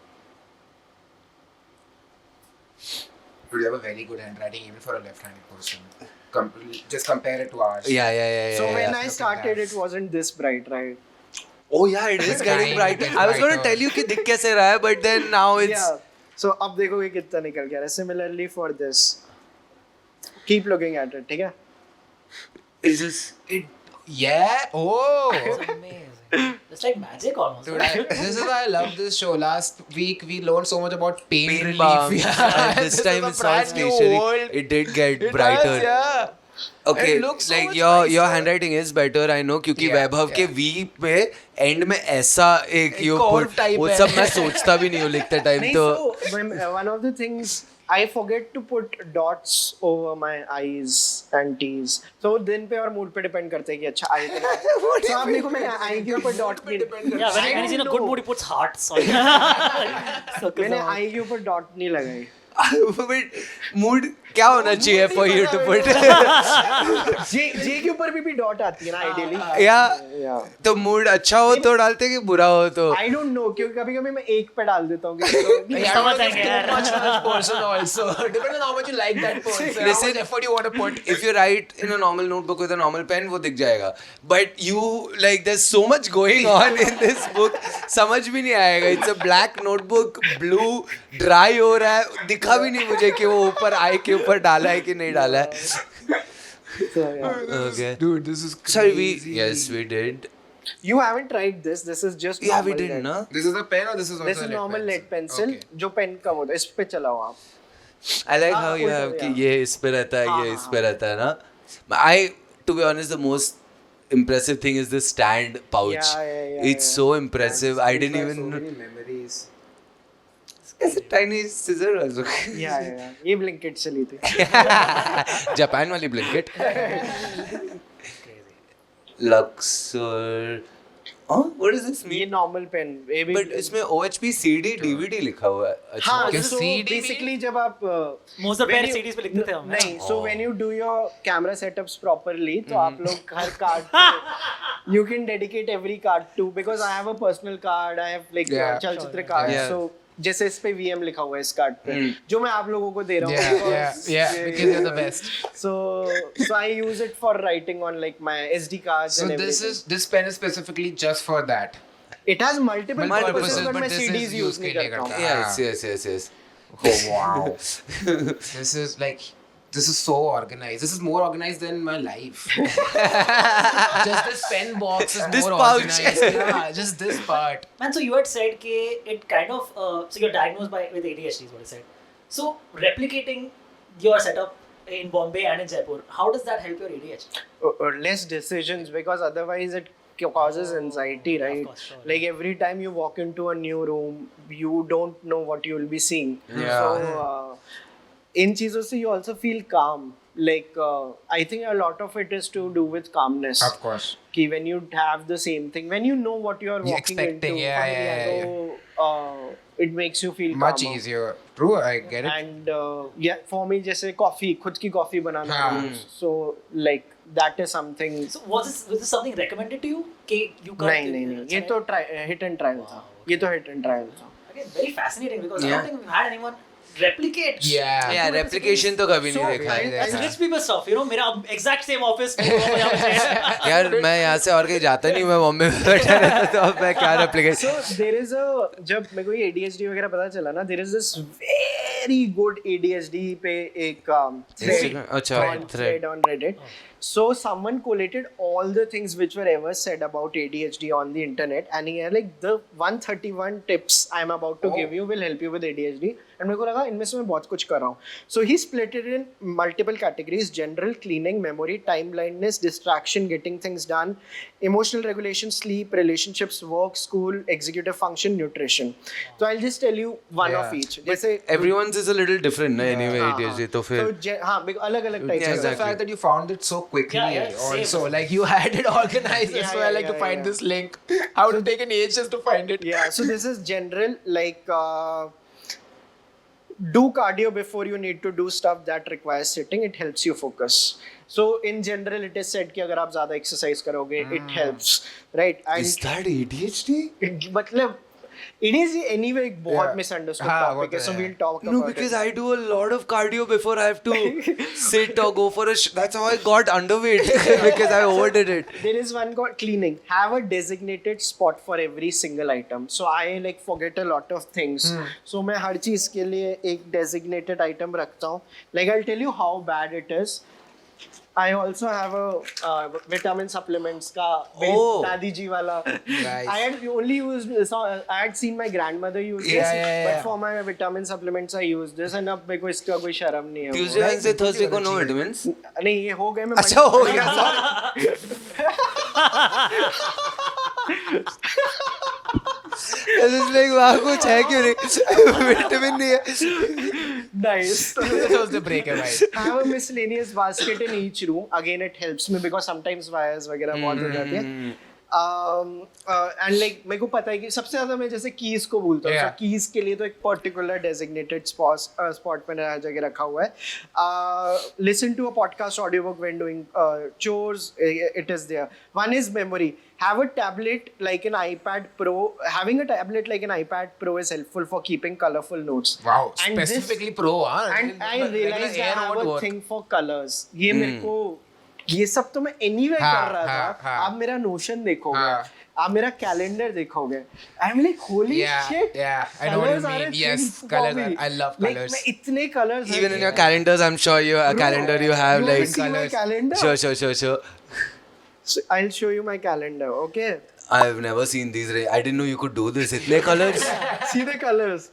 You have a very good handwriting even for a left-handed person. Just compare it to ours. Yeah. So when yeah. I started, it wasn't this bright, right? Oh yeah, it is getting Time brighter. gets I was gonna brighter. tell you कि दिख कैसे रहा है, but then now it's. Yeah. So अब देखोगे कितना निकल गया है. Similarly for this, keep looking at it, ठीक है? It's just. Yeah. Oh. It's amazing. It's like magic almost. Dude, this is why I love this show. Last week we learned so much about pain Pain relief. balm. Yeah. And this time is a it's all brand new stationery. world. It did get It brighter. does, yeah. Okay, It looks so like much your nicer. handwriting is better, I know, क्योंकि Yeah, वैभव के yeah. V पे end में ऐसा एक you curve put, type वो है. सब मैं सोचता भी नहीं हूँ लिखते टाइम नहीं, तो. so one of the things I forget to put dots over my I's and T's. So दिन पे और मूड पे डिपेंड करता है कि अच्छा आई तो नहीं. So आप देखो मैंने I के ऊपर डॉट नहीं. Yeah, when he's in a good mood, he puts hearts on. Circles मैंने around. I के ऊपर डॉट नहीं लगाई. But mood क्या होना चाहिए for you to put? J के ऊपर भी डॉट आती है ना आइडियली. Yeah. तो mood अच्छा हो तो डालते कि बुरा हो तो. I don't know क्योंकि कभी-कभी मैं एक पे डाल देता हूँ. Yeah, समझ it's आएंगे too यार. much for that person also. Depending on how much you like that person, how Listen, much effort you want to put. If you write in a normal notebook with a normal pen, वो दिख जाएगा. But you like there's so much going on in this book. समझ भी नहीं आएगा. It's a black notebook, blue, dry हो रहा है. दिखा भी नहीं मुझे कि वो ऊपर आई के ऊपर डाला है कि नहीं डाला है. So, yeah. Okay. Dude, this is Sorry, crazy. yes, we did. You haven't tried this. This is just Yeah, we normal did, lead. ना? This is a pen or this is also This a is lead normal lead pencil. Okay. जो pen का होता है इस पे चलाओ आप. I like how you उल्टा, have कि yeah. ये इस पे रहता है, ये इस पे रहता है ना. To be honest, the most impressive thing is the stand pouch. Yeah, It's so impressive. I didn't So even. many memories. It's a tiny scissor also. Yeah. ये Blinkit से ली थी. Japan वाली blanket. Luxor. Oh, what does this ये mean? normal pen. ये भी. But इसमें OHP CD DVD लिखा हुआ है. अच्छा. हाँ, क्या so CD भी? basically जब आप Most of the when pair you- CDs पे लिखते थे हम. नहीं, so when you do your camera setups properly, तो आप लोग हर card पे you can dedicate every card to because I have a personal card, I have like Yeah. चलचित्र card, Yeah. so जैसे इस पे VM लिखा हुआ है इस कार्ड पे जो मैं आप लोगों को दे रहा हूँ Because you're the best. so I use it for writing on like my SD cards So and everything. this pen is specifically just for that. It has multiple purposes but मैं this CDs is use use नहीं के लिए करता हूँ. करता Yes. Oh wow. This is so organized. This is more organized than my life. Just this pen box is This more pouch. organized. Yeah, just this part. Man, so you had said कि it kind of so you're diagnosed with ADHD is what you said. So replicating your setup in Bombay and in Jaipur, how does that help your ADHD? Or less decisions because otherwise it causes anxiety, right? course, sure. Like every time you walk into a new room, you don't know what you will be seeing. Yeah. So in चीजों से you also feel calm. Like I think a lot of it is to do with calmness. Of course. कि when you have the same thing, when you know what you are You're walking expecting, into, yeah. so it makes you feel Much calmer. easier. True, I get it. And yeah, for me जैसे coffee, खुद की coffee बनाना. हाँ. So like that is something. So was this something recommended to you? कि you got नहीं ये तो hit and trial था. ये तो hit and trial था. Again, very fascinating because I don't think we've had anyone replicate. Yeah, replication तो कभी नहीं देखा है. It's rich people stuff, you know. मेरा exact same office. यार मैं यहाँ से और कहीं जाता नहीं, मैं बॉम्बे में बैठा रहता, तो अब मैं क्या replication. So there is a, जब मेरे को ये ADHD वगैरह पता चला ना, there is this very good ADHD पे एक thread on Reddit. So someone collated all the things which were ever said about ADHD on the internet, and he had like the 131 tips I'm about to give you will help you with ADHD. And मेरे को लगा इनमें से मैं बहुत कुछ कर रहा हूँ. So he split it in multiple categories: general, cleaning, memory, time blindness, distraction, getting things done, emotional regulation, sleep, relationships, work, school, executive function, nutrition. So I'll just tell you one of each. जैसे Everyone's is a little different ना, anyway ADHD तो फिर. तो हाँ अलग-अलग types. Just the fact that you found it so quickly, also like you had it organized as well, like to find this link. How would it take an age just to find it? Yeah, so this is general, like do cardio before you need to do stuff that requires sitting. It helps you focus. So in general, it is said कि अगर आप ज़्यादा exercise करोगे, it helps, right? And Is that ADHD? मतलब ADHD anyway एक बहुत misunderstood topic है, so we'll talk about it. No, because I do a lot of cardio before I have to sit or go for a. That's how I got underweight because I overdid it. There is one called cleaning. Have a designated spot for every single item. So I like forget a lot of things. So मैं हर चीज़ के लिए एक designated item रखता हूँ. Like I'll tell you how bad it is. I also have a vitamin supplements का दादी जी वाला. Nice. I had only used this. I had seen my grandmother use this, but for my vitamin supplements I use this, and अब मेरे को इसका कोई शर्म नहीं है. Tuesday, Wednesday, Thursday को no vitamins. नहीं ये हो गए मैं. अच्छा हो गया. like वहाँ कुछ है क्यों नहीं? विटामिन नहीं है. Nice. That was the break, right? I have a miscellaneous basket in each room. Again, it helps me because sometimes wires वगैरह बहुत हो जाते हैं. And like मेरे को पता है कि सबसे ज़्यादा मैं जैसे keys को भूलता हूँ. So keys के लिए तो एक particular designated spot पे हर जगह रखा हुआ है. Listen to a podcast audiobook when doing chores. It is there. One is memory. Have a tablet like an iPad Pro. Having a tablet like an iPad Pro is helpful for keeping colorful notes. Wow, And specifically pro, huh? And I realized I have a thing for colors. ये मेरे को ये सब तो मैं anyway कर रहा था. आप मेरा Notion देखोगे. आप मेरा calendar देखोगे. I'm like holy shit. Yeah, I know what you mean. Yes, colors. I love colors. मैं इतने colors. Even in your calendars, I'm sure you a calendar you have You like haven't seen my calendar? Sure. So I'll show you my calendar. Okay. I've never seen these. I didn't know you could do this. इतने colors. See the colors.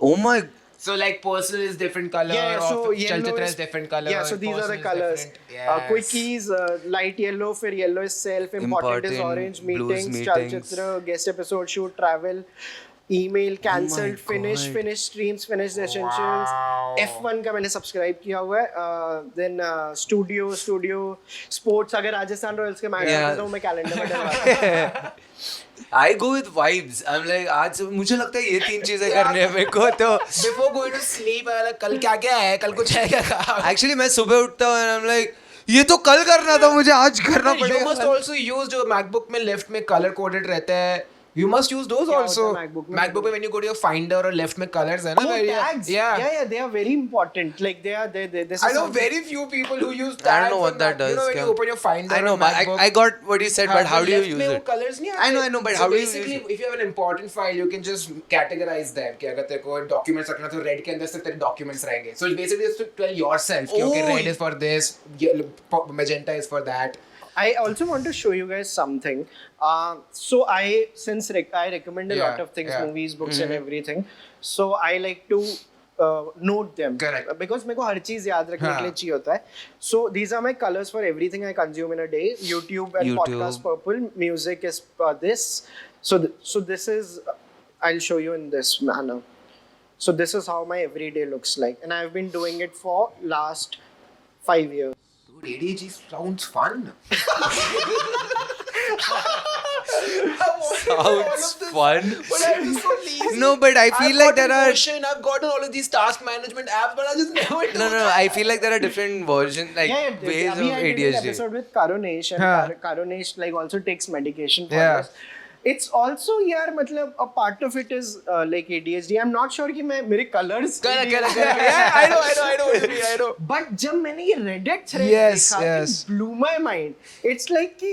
Oh my. So like personal is different color. So yellow Chalchitra is is different color. Yeah, so these are the personal is colors. different. Yes. Quickies, light yellow, फिर yellow is self, important is Important, orange, blues, meetings, meetings. Chalchitra, guest episode, shoot, travel, email, cancelled, finish, God. finish streams, finish the essentials. Wow. F1 का मैंने subscribe किया हुआ है. Then studio, sports. अगर Rajasthan Royals के match होते हैं तो मैं कैलेंडर में डलवाता हूँ. I go with vibes. I'm like आज मुझे लगता है ये तीन चीजें करने हैं मेरे को तो. Before going to sleep, I'm like, कल क्या है? कल कुछ है क्या? Actually मैं सुबह उठता हूँ and I'm like ये तो कल करना था मुझे आज करना You पड़ेगा. must also use जो MacBook में left में color coded रहता है. You must use those क्या also. होता है MacBook में? MacBook में when you go to your Finder or left में colors है ना? Oh, where you- tags. Yeah. They are very important. Like they this is I know something- very few people who use tags. I don't know what on that Mac. You know does, when क्या? you open your Finder I know, on but MacBook. I got what you said, but how do you left use में वो it? colors नहीं I आते? know, but So how do you use basically, it? if you have an important file, you can just categorize them. कि अगर तेरे को documents रखना तो red के अंदर सिर्फ तेरे documents रहेंगे. So basically, just to tell yourself कि okay, Oh. red is for this, magenta is for that. I also want to show you guys something. So I recommend a lot of things, movies, books, and everything. So I like to note them. Correct. Because मेरे को हर चीज याद रखने के लिए चाहिए होता है. So these are my colors for everything I consume in a day. YouTube and podcast purple. Music is this. So this is. I'll show you in this manner. So this is how my everyday looks like, and I've been doing it for last 5 years. Dude, ADHD sounds fun. Sounds fun. But I'm just so lazy. No, but I feel like there are. I've gotten all of these task management apps, but I just never do No, I feel like there are different versions, like ways of I did an ADHD. episode with Karunesh, and हाँ. Karunesh like also takes medication for Yeah. this. It's also यार मतलब a part of it is like ADHD. I'm not sure कि मैं मेरे colors. Correct. Yeah, I know. But जब मैंने ये Reddit thread Yes, देखा, yes. it blew my mind. It's like कि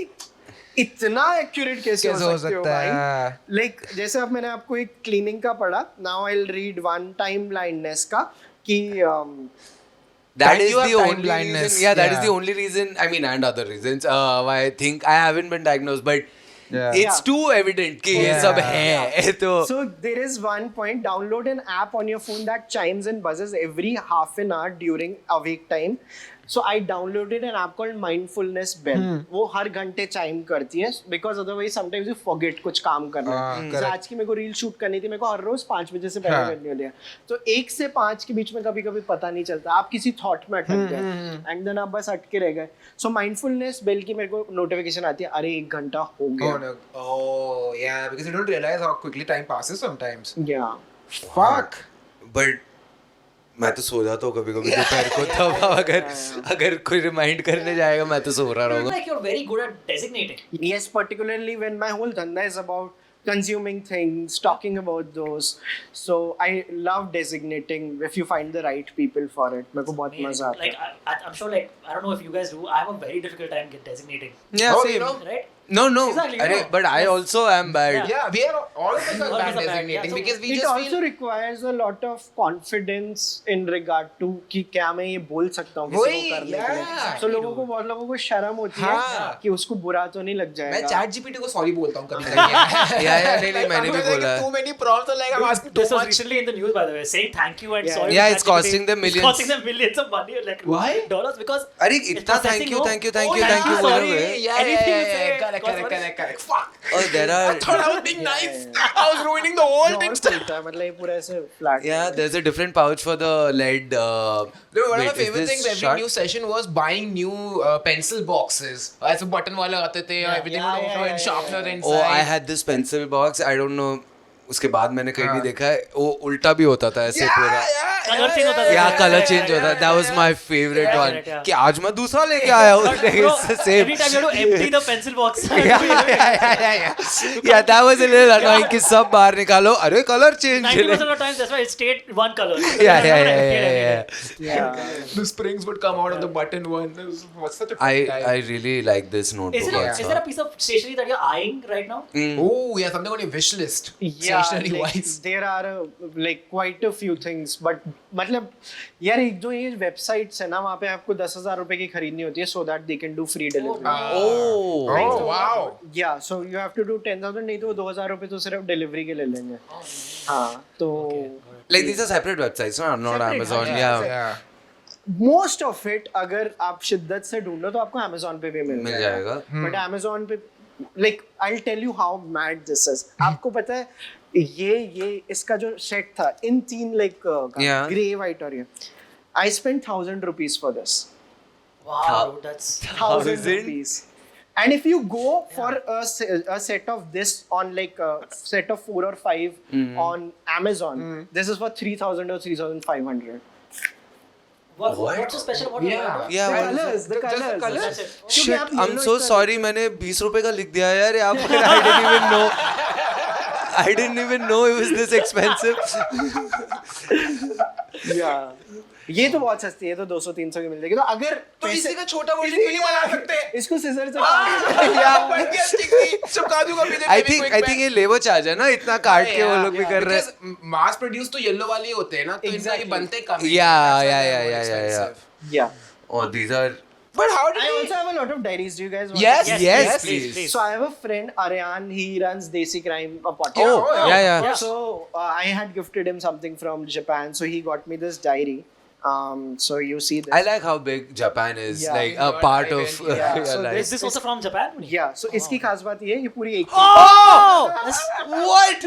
इतना accurate कैसे हो सकते हो भाई? है? Like जैसे अब मैंने आपको एक cleaning का पढ़ा. Now I'll read one time blindness का कि That Time is you have the time only blindness, reason. Yeah, that is yeah. the only reason. I mean, and other reasons. Why I think I haven't been diagnosed, but Yeah. it's Yeah. too evident कि ये Yeah. सब है. तो So there is one point. Download an app on your phone that chimes and buzzes every half an hour during awake time. So I downloaded an app called Mindfulness Bell. वो हर घंटे chime करती है because otherwise sometimes you forget कुछ काम करना है. जैसे correct. आज की मेरे को रील शूट करनी थी, मेरे को हर रोज 5 बजे से पहले हाँ. करनी होती है. तो 1 से 5 के बीच में कभी-कभी पता नहीं चलता. आप किसी थॉट में अटक गए and then आप बस अटके रह गए. So Mindfulness Bell की मेरे को नोटिफिकेशन आती है, अरे 1 घंटा हो गया. Oh, no. Oh, yeah, because you don't realize how quickly time passes sometimes. Yeah. Fuck. but मैं तो सो जाता हूँ कभी-कभी दोपहर को. तब अगर कोई रिमाइंड करने जाएगा मैं तो सो रहा But रहूँगा. like you're very good at designating. Yes, particularly when my whole dhanda is about consuming things, talking about those. So I love designating if you find the right people for it. मेरे को बहुत मजा आता है. Like I'm sure, like I don't know if you guys do. I have a very difficult time designating. Yeah, Oh, same. you know? Right? No. Exactly, अरे, no. but I Yes. also am bad. Yeah. Yeah, we are all of us are All of bad us are bad, designating yeah. So because we It just also feel requires a lot of confidence in regard to कि क्या मैं ये बोल सकता हूँ किसी वही, को करने के लिए. yeah. So लोगों को बहुत लोगों को शर्म होती है हाँ. कि उसको बुरा तो नहीं लग मैं जाएगा. चैट जीपीटी को सॉरी बोलता हूँ कभी-कभी. Yeah, नहीं, मैंने भी बोला है. Too many prompts are like I'm asking too This was much. recently in the news, by the way, saying thank you and Yeah. sorry. Yeah, to it's ChatGPT. costing them millions. It's costing them millions of money, like Why? dollars, because अरे it's इतना processing, thank you no? thank you Oh, बोल sorry. रहे हैं. Yeah, Anything you say, correct. Fuck. Oh, there are. I thought I was being nice. I was ruining the whole और thing. खुलता है, मतलब ये पूरा ऐसे flat. Yeah, there's a different pouch for the lead. No, one of wait, my favorite is this things every shut? new session was buying new pencil boxes. ऐसे button वाले आते थे, everything with sharpener inside. Oh, I had this pencil box. I don't know. उसके बाद मैंने कहीं भी देखा है वो उल्टा भी होता था ऐसे पूरा. Colour change होता था. Yeah, color change होता है. That was my favorite one. correct, yeah. कि आज मैं दूसरा लेके आया हूँ. But bro, It's the same. every time you have to empty the pencil box. Yeah, that was a little annoying कि सब बाहर निकालो. अरे color change. 90% of the times, that's why it stayed one color. Yeah. Yeah. The springs would come out of the button one. It was such a fun time. I really like this notebook Is also. there a piece of stationery that you're eyeing right now? Oh, yeah, something on your wish list. Yeah, Stationery like, wise. there are like quite a few things, but मतलब यार एक जो ये websites है ना वहाँ पे आपको 10,000 रुपए की खरीदनी होती है so that they can do free delivery. Oh. Oh, wow. Yeah, so you have to do 10,000 नहीं तो 2,000 रुपए तो सिर्फ डिलीवरी के ले लेंगे. हाँ तो Like these are separate websites, no? Not Separate, Amazon. yeah. Yeah. most of it अगर आप शिद्दत से ढूंढो तो आपको Amazon पे भी मिल मिल जाएगा. But Amazon पे like I'll tell you how mad this is. आपको पता है ये इसका जो सेट था इन 3 like Yeah. grey white और ये I spent 1,000 rupees for this. Wow, that's 1,000 rupees. And if you go for a set of this on like a set of 4 or 5 on Amazon, this is for 3,000 or 3,500. what's so special about Yeah. it? Yeah. The what is colors, the Just the colors. colors? That's it. क्योंकि Shit, आप I'm yellow so इतना- sorry. मैंने 20 रुपए का लिख दिया यार यहाँ पर. I didn't even know. I didn't even know it was this expensive. Yeah. ये तो बहुत सस्ती है, तो 200-300 की मिल जाएगी. तो अगर तो पैसे- इसी का छोटा वर्जन क्यों नहीं बना सकते? इसको scissor से I think ये लेबर चार्ज है ना इतना काट के वो लोग भी कर रहे हैं. मास प्रोड्यूस तो येलो वाले ही होते हैं ना, तो इनका ये Exactly. बनते कम हैं. Yeah, That's why yeah, they're yeah, more yeah, yeah, expensive. Yeah. Oh, these are. But how did I we? also have a lot of diaries. Do you guys want Yes, to- Yes, please. please. So I have a friend Aryan. He runs Desi Crime a podcast. Oh, yeah. So I had gifted him something from Japan. So he got me this diary. So you see this. I like how big Japan is, Yeah. like a Not part even, of yeah. your So life. Is this also from Japan? Yeah. So इसकी खास बात ये है ये पूरी एक Oh! What?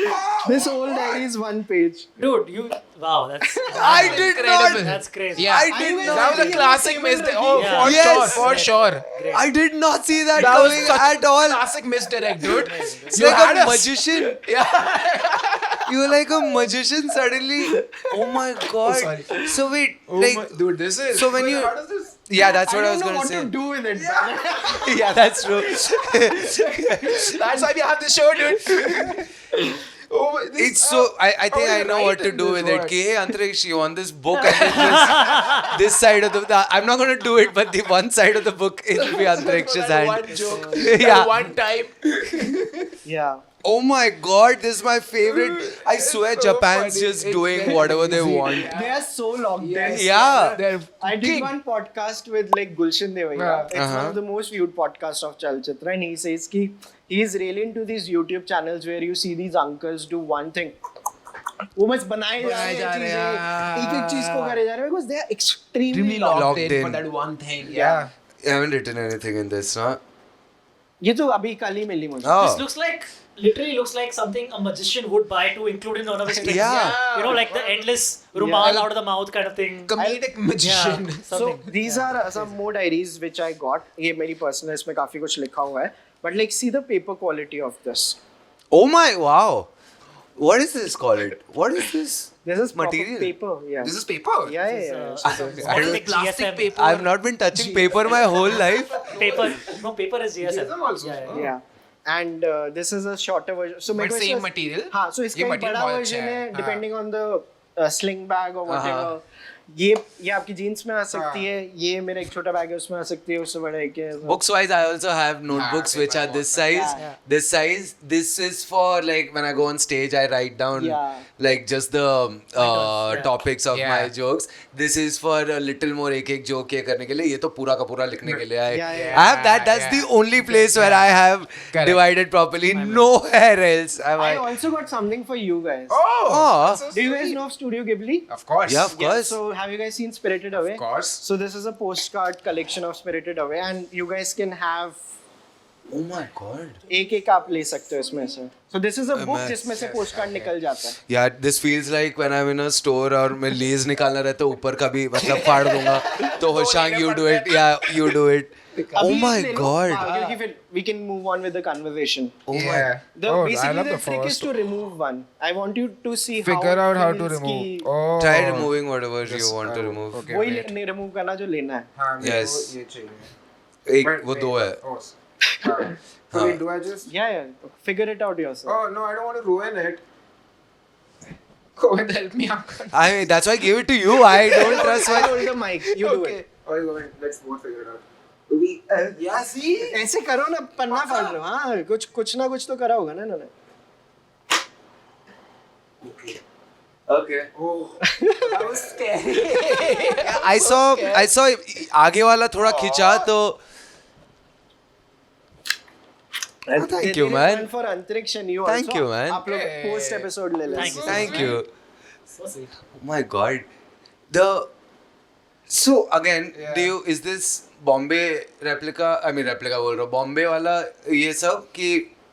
this whole diary is one page. Dude, you. Wow, that's. I did Incredible. not. That's crazy. Yeah, I did not. that was a classic mistake. Oh, Yeah. for Yes. sure, for sure. I did not see that, That was coming such at all. classic misdirect, dude. It's You like had a us. magician. Yeah. You were like a magician suddenly. Oh my god. sorry. So wait, Oh like my, dude, this is. so when you- How does this? yeah, that's what I, was don't know gonna what say. to do with it. Yeah, that's true. That's why we have this show, dude. Oh, my- this, It's so I think how I you know write what to in do this with it. word? K. Antariksh, you want this book and then this side of the I'm not gonna do it, but the one side of the book it will be Antariksh's that hand. one joke. Yeah. That one time. Yeah. Oh my god, this is my favorite. I swear so Japan's funny. just It's doing very whatever they easy. want. Yeah. They are so locked in. Yeah. They're I did king. one podcast with like Gulshan Devaya. Yeah. It's one of the most viewed podcasts of Chalchitra, and he says ki he's really into these YouTube channels where you see these uncles do one thing. वो बस बनाए जा रहे हैं चीजें एक चीज को करे जा रहे हैं because they are extremely Extremely locked. locked Locked in for in. that one thing. Yeah. I haven't written anything in this, huh? ये तो अभी कल ही मिली मुझे. Oh. This looks like literally looks like something a magician would buy to include in one of his tricks. Yeah. You know, like the endless rumal out of the mouth kind of thing. Comedic magician. Yeah. So Something. these are some more diaries which I got. ये मेरी personal इसमें काफी कुछ लिखा हुआ है. But like see the paper quality of this. Oh my wow. What is this called? What is this? This is proper Material. paper. Yeah. This is paper. Yeah, yeah, yeah. So So this I don't- like Plastic GSM. paper. I've not been touching paper my whole life. Paper. No, paper is GSM. GSM also. Yeah, yeah. And this is a shorter version. So But मेरे को same इसका- material. हाँ, so ये इसका एक material बड़ा बहुत version अच्छा है है. depending on the sling bag or whatever. ये आपकी जीन्स में आ सकती है. ये मेरा एक छोटा बैग है उसमें आ सकती है. उससे बड़ा एक है. Books wise, I also have notebooks which are this size. Yeah. This size. This is for like when I go on stage, I write down Yeah. like just the Yeah. topics of Yeah. my jokes. This is for a little more एक joke ये करने के लिए. ये तो पूरा का पूरा लिखने के लिए. Yeah, I have that. That's the only place where I have Correct. divided properly. Nowhere else have I I. also got something for you guys. Oh. Oh. that's so Do you guys sweet. know of Studio Ghibli? Of course. Yeah, of course. So have you guys seen Spirited Away? Of course. So this is a postcard collection of Spirited Away, and you guys can have Oh my god. एक आप ले सकते हो इसमें से. So this is a book मैं- जिसमें से postcard निकल जाता है. Yeah, this feels like when I'm in a store और मैं लेज निकालना रहता है ऊपर का भी मतलब फाड़ दूंगा तो Hoshang you do it. Yeah, you do it. Oh अभी my एक ले लो. god. हाँ, क्योंकि फिर we can move on with the conversation. Oh my. Yeah. The Oh, I basically love the the trick is first. to remove one. I want you to see Figure how out how to feels remove. कि Oh. Try removing whatever you Just, want to remove. Okay. वही wait. remove करना जो लेना है. हाँ, मेरे Yes. को ये चाहिए. एक Wait, वो wait. दो है. Oh, हाँ. So wait, do I just? Yeah, yeah. Figure it out yourself. Oh no, I don't want to ruin it. Go and help me out. I mean that's why I gave it to you. I don't trust I my. hold the mic. You do it. Oh, let's both figure it out. Yeah, see? ऐसे करो ना पन्ना फाड़ लो. हाँ कुछ ना कुछ तो करा होगा ना इन्होंने. Okay. Oh, that was scary. I saw आगे वाला थोड़ा खिंचा तो. Thank you, man. For Antariksh and you Thank also. you, man. आप लोग post episode ले लेना. Thank you. Thank you. So sweet. Oh my god. So again, Yeah. do you is this Bombay replica? I mean replica बोल रहा हूँ. Bombay वाला ये सब कि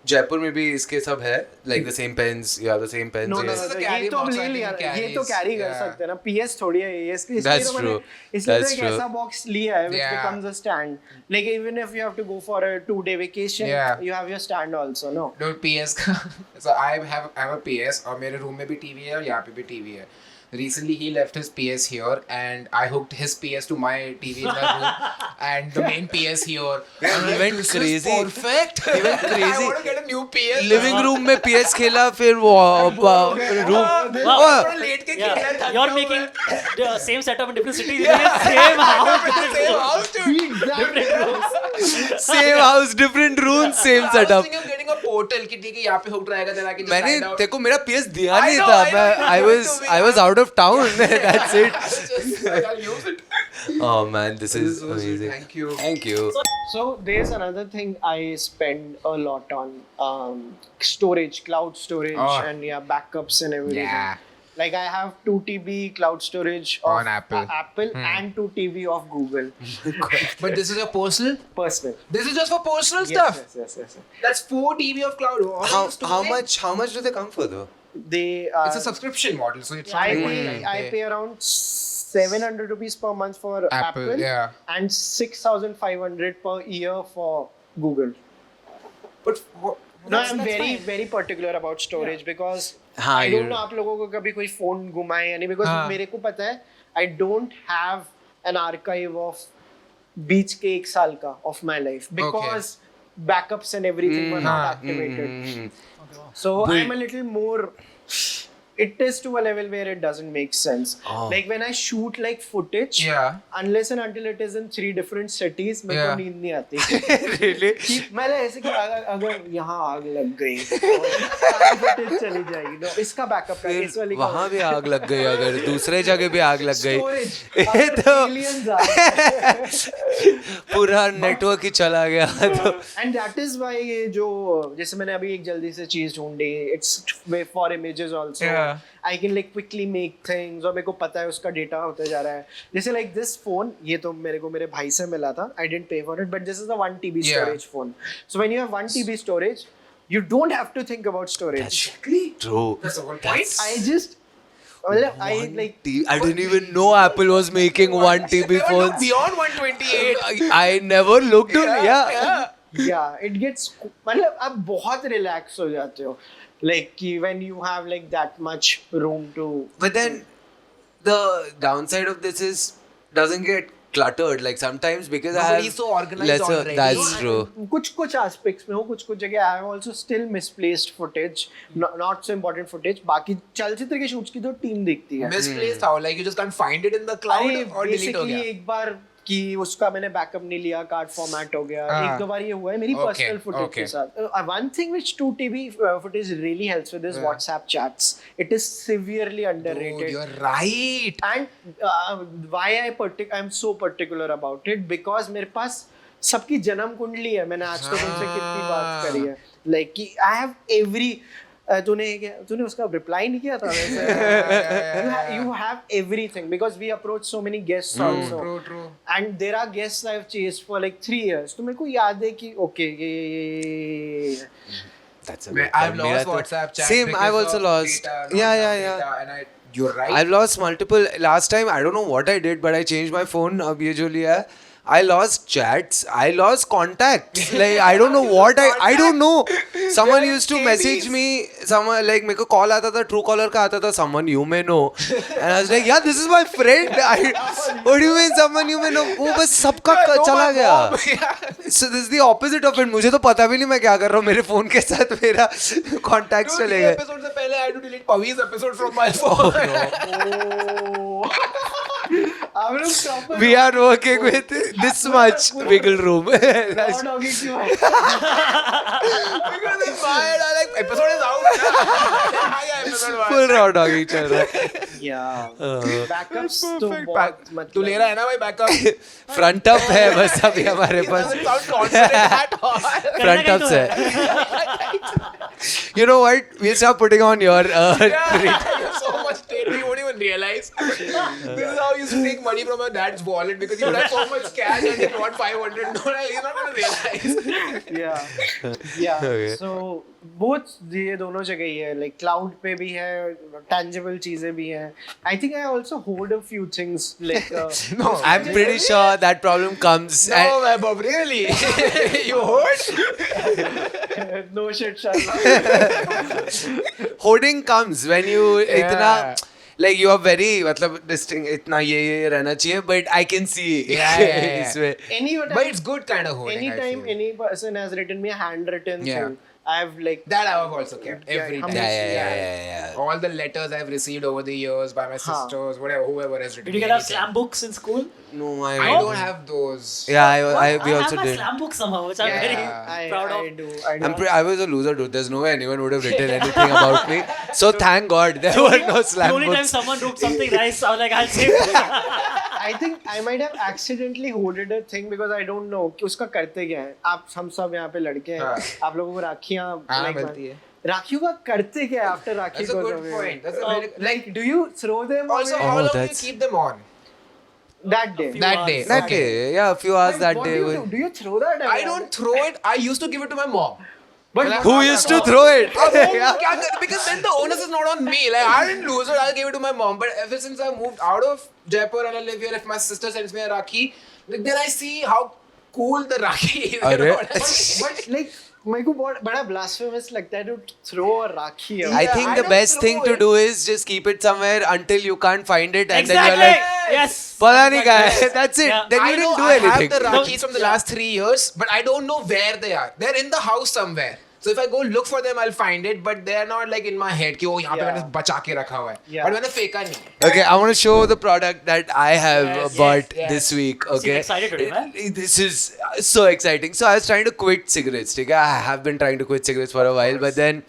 जयपुर में भी इसके सब है like the same pens, you have the same pens. No, no, yes. This is no. a carry ये तो box, I ले think लिया. it ये तो carries, carry कर yeah. सकते हैं ना. PS थोड़ी है ये. इसलिए That's तो मैंने true. इसलिए तो That's एक true. ऐसा box लिया है which Yeah. becomes a stand. Like even if you have to go for a 2-day vacation, Yeah. you have your stand also. No. No, PS का. So I have a PS और मेरे room में भी TV है और यहाँ पे भी टीवी है. Recently he left his PS here and I hooked his PS to my TV in my room and the main PS here. Yeah, he went This is crazy. perfect. He went I crazy. want to get a new PS. Living room में PS खेला फिर वो room. थोड़ा late के Yeah, खेलना था. you're making the same setup in different cities. Same house. Same house, dude. Same house, different rooms, same I was setup. thinking of getting a portal कि ठीक है यहाँ पे hooked रहेगा then I can just मैंने find out. तेरे को मेरा PS दिया I नहीं know, था. I know, मैं you gave it to me. I was out of town. That's it. Just, I'll use it. Oh man, this is so sweet. amazing. Thank you. Thank you. So there's another thing I spend a lot on storage, cloud storage, Oh. and backups and everything. Yeah. Like I have 2 TB cloud storage of On Apple. and 2 TB of Google. But this is your personal? Personal. This is just for personal Yes, stuff? yes. That's 4 TB of cloud. How much do they come for though? They It's a subscription model, so it's I not pay, like I pay around 700 rupees per month for Apple, yeah. and 6,500 per year for Google. But what? No, I'm very particular about storage because हाँ, I don't know आप लोगों को कभी कोई phone घुमाए या नहीं because हाँ. मेरे को पता है I don't have an archive of बीच के 1 साल का of my life because backups and everything were not activated. So I'm a little more. It is to a level where it doesn't make sense. Like when I shoot like footage, unless and until it is in 3 different cities, मेरे को नींद नहीं आती. Really? कि मैंने ऐसे कि अगर यहाँ आग लग गई footage चली जाएगी. No, इसका बैकअप का इस वाली का वहाँ भी आग लग गई अगर दूसरे जगह भी आग लग गई storage तो aliens are. पूरा नेटवर्क ही चला गया तो And that is why ये जो जैसे मैंने अभी एक जल्दी से चीज ढूंढी, it's for images also. I can like quickly make things और मेरे को पता है उसका डेटा होते जा रहा है. जैसे like this phone, ये तो मेरे को मेरे भाई से मिला था. I didn't pay for it, but this is the 1 TB storage phone. So when you have 1 TB storage, you don't have to think about storage. True. That's the whole point. I just I like I didn't even know Apple was making 1 TB phones. Beyond 128. I never looked on. Yeah. it gets मतलब आप बहुत relax हो जाते हो. Like when you have like that much room to. But then the downside of this is doesn't get cluttered. Like sometimes because I Nobody's have so organized lesser. already. That's true. कुछ aspects में हो, कुछ जगह I have also still misplaced footage, not so important footage. बाकी चलचित्र के shoots की तो team देखती है. Misplaced how? Like you just can't find it in the cloud अरे or delete हो basically गया? एक बार कि उसका मैंने बैकअप नहीं लिया, कार्ड फॉर्मेट हो गया. एक दो बार ये हुआ है मेरी पर्सनल फुटेज के साथ. One thing which 2 TB footage really helps with is WhatsApp chats. It is severely underrated. Dude, you're right. And why I'm so particular about it because मेरे पास सबकी जन्म कुंडली है. मैंने आज तक उनसे कितनी बात करी है. Like कि I have every तूने उसका रिप्लाई नहीं किया था वैसे. You have everything because we approach so many guests also. True. And there are guests I've chased for like 3 years. तो मेरे को याद है कि okay ये That's I've lost WhatsApp chat. Same, because I've also of lost. data, Yeah. data, and you're right. I've lost multiple. Last time I don't know what I did, but I changed my phone. अब ये जो लिया है, I lost chats. I lost contacts. Like I don't know what I don't know. Someone used to message me. Someone like मेरे को call आता था, Truecaller का आता था. Someone you may know. And I was like, yeah, this is my friend. What do you mean someone you may know? वो बस सबका चला गया. So this is the opposite of it. मुझे तो पता भी नहीं मैं क्या कर रहा हूँ. मेरे phone के साथ मेरा contacts चले गए. एपिसोड से पहले I had to delete Pavi's episode from my phone. We are working with this much wiggle room. That's- Because it's fine. I like episode is out. Yeah, episode one. Full raw dogging चल रहा है. Backups तो Perfect बहुत back. तू ले रहा है ना भाई बैकअप? Front up है बस अभी हमारे पास. Doesn't sound confident at all. Front ups है. You know what? We'll start putting on your You're so much state you won't even realize. This is how you used to take money from your dad's wallet because you had so much cash and he brought 500. No, he's not going to realize. yeah Okay. so both ये दोनों जगह ही है. Like cloud पे भी है, tangible चीजें भी हैं. I think I also hoard a few things like No, I'm pretty sure that problem comes. No, man, Bob, really? You hoard? no shit Sharma. Hoarding comes when you Yeah. इतना like you are very मतलब distinct इतना ये रहना चाहिए but I can see Yeah. इसमें But it's good kind of hoarding. I anytime feel. any person has written me a handwritten Yeah. thing, I've like That I have also kept every Yeah, time. yeah. All the letters I've received over the years by my sisters, whatever, whoever has written. Did you me get our anything. slam books in school? No, I I don't have those. Yeah, we I also have my did. slam book somehow, which I'm Yeah. very proud of. I do. I was a loser, dude. There's no way anyone would have written anything about me. So thank God there were no The slam only time books. someone wrote something nice, I was like, I'll say. I think I might have accidentally hoarded a thing because I don't know कि उसका करते क्या है. आप हम सब यहाँ पे लड़के हैं. हाँ. आप लोगों को राखियाँ हाँ, like मिलती है. राखियों का करते क्या after Rakhi That's a goes good away? point. That's a very Like, do you throw them Also, away how long do you that's- keep them on? that day? That day. That Okay. day, yeah, a few hours Like, that what day. do you do? Do you throw that away? I don't throw it. I used to give it to my mom. But Who used to throw it? Because then the onus is not on me. Like I didn't lose it. I'll give it to my mom. But ever since I moved out of Jaipur and I live here, if my sister sends me a Rakhi, like, then I see how cool the Rakhi is. Arre. You know? but like मेरे को बहुत बड़ा blasphemous लगता है to throw a rakhi away. I Yeah, think I the don't best throw thing to it. do is just keep it somewhere until you can't find it, and then Exactly. you're like, Yes. "Pata nahi kahan hai." Yes. That's it. Yeah. Then I you know didn't do I anything. have the Rakhis from the last 3 years, but I don't know where they are. They're in the house somewhere. So if I go look for them, I'll find it. But they're not like in my head. कि oh यहाँ पे Yeah. मैंने बचा के रखा हुआ है. Yeah. But मैंने फेंका नहीं. Okay, I want to show the product that I have Yes, bought yes. this week. So Okay, you're excited today, man? This is so exciting. So I was trying to quit cigarettes. Okay, I have been trying to quit cigarettes for a while, but then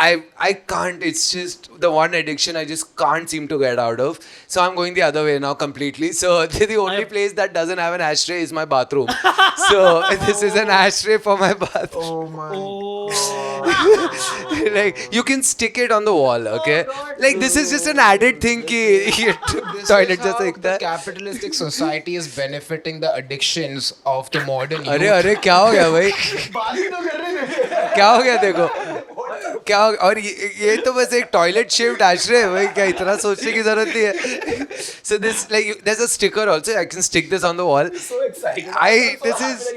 I can't. It's just the one addiction I just can't seem to get out of. So I'm going the other way now completely. So the only place that doesn't have an ashtray is my bathroom. So this is an ashtray for my bathroom. Oh my. Like you can stick it on the wall. Okay, God. like this is just an added thing कि ये This toilet is जैसा how दिखता the है. capitalistic society is benefiting the addictions of the modern अरे youth. अरे क्या हो गया भाई? बात ही तो कर रहे थे. क्या हो गया देखो? क्या हो, और ये तो बस एक टॉयलेट शेप्ड आश्रय है भाई, क्या इतना सोचने की जरूरत नहीं है. So this like there's a sticker also. I can stick this on the wall. So excited. This is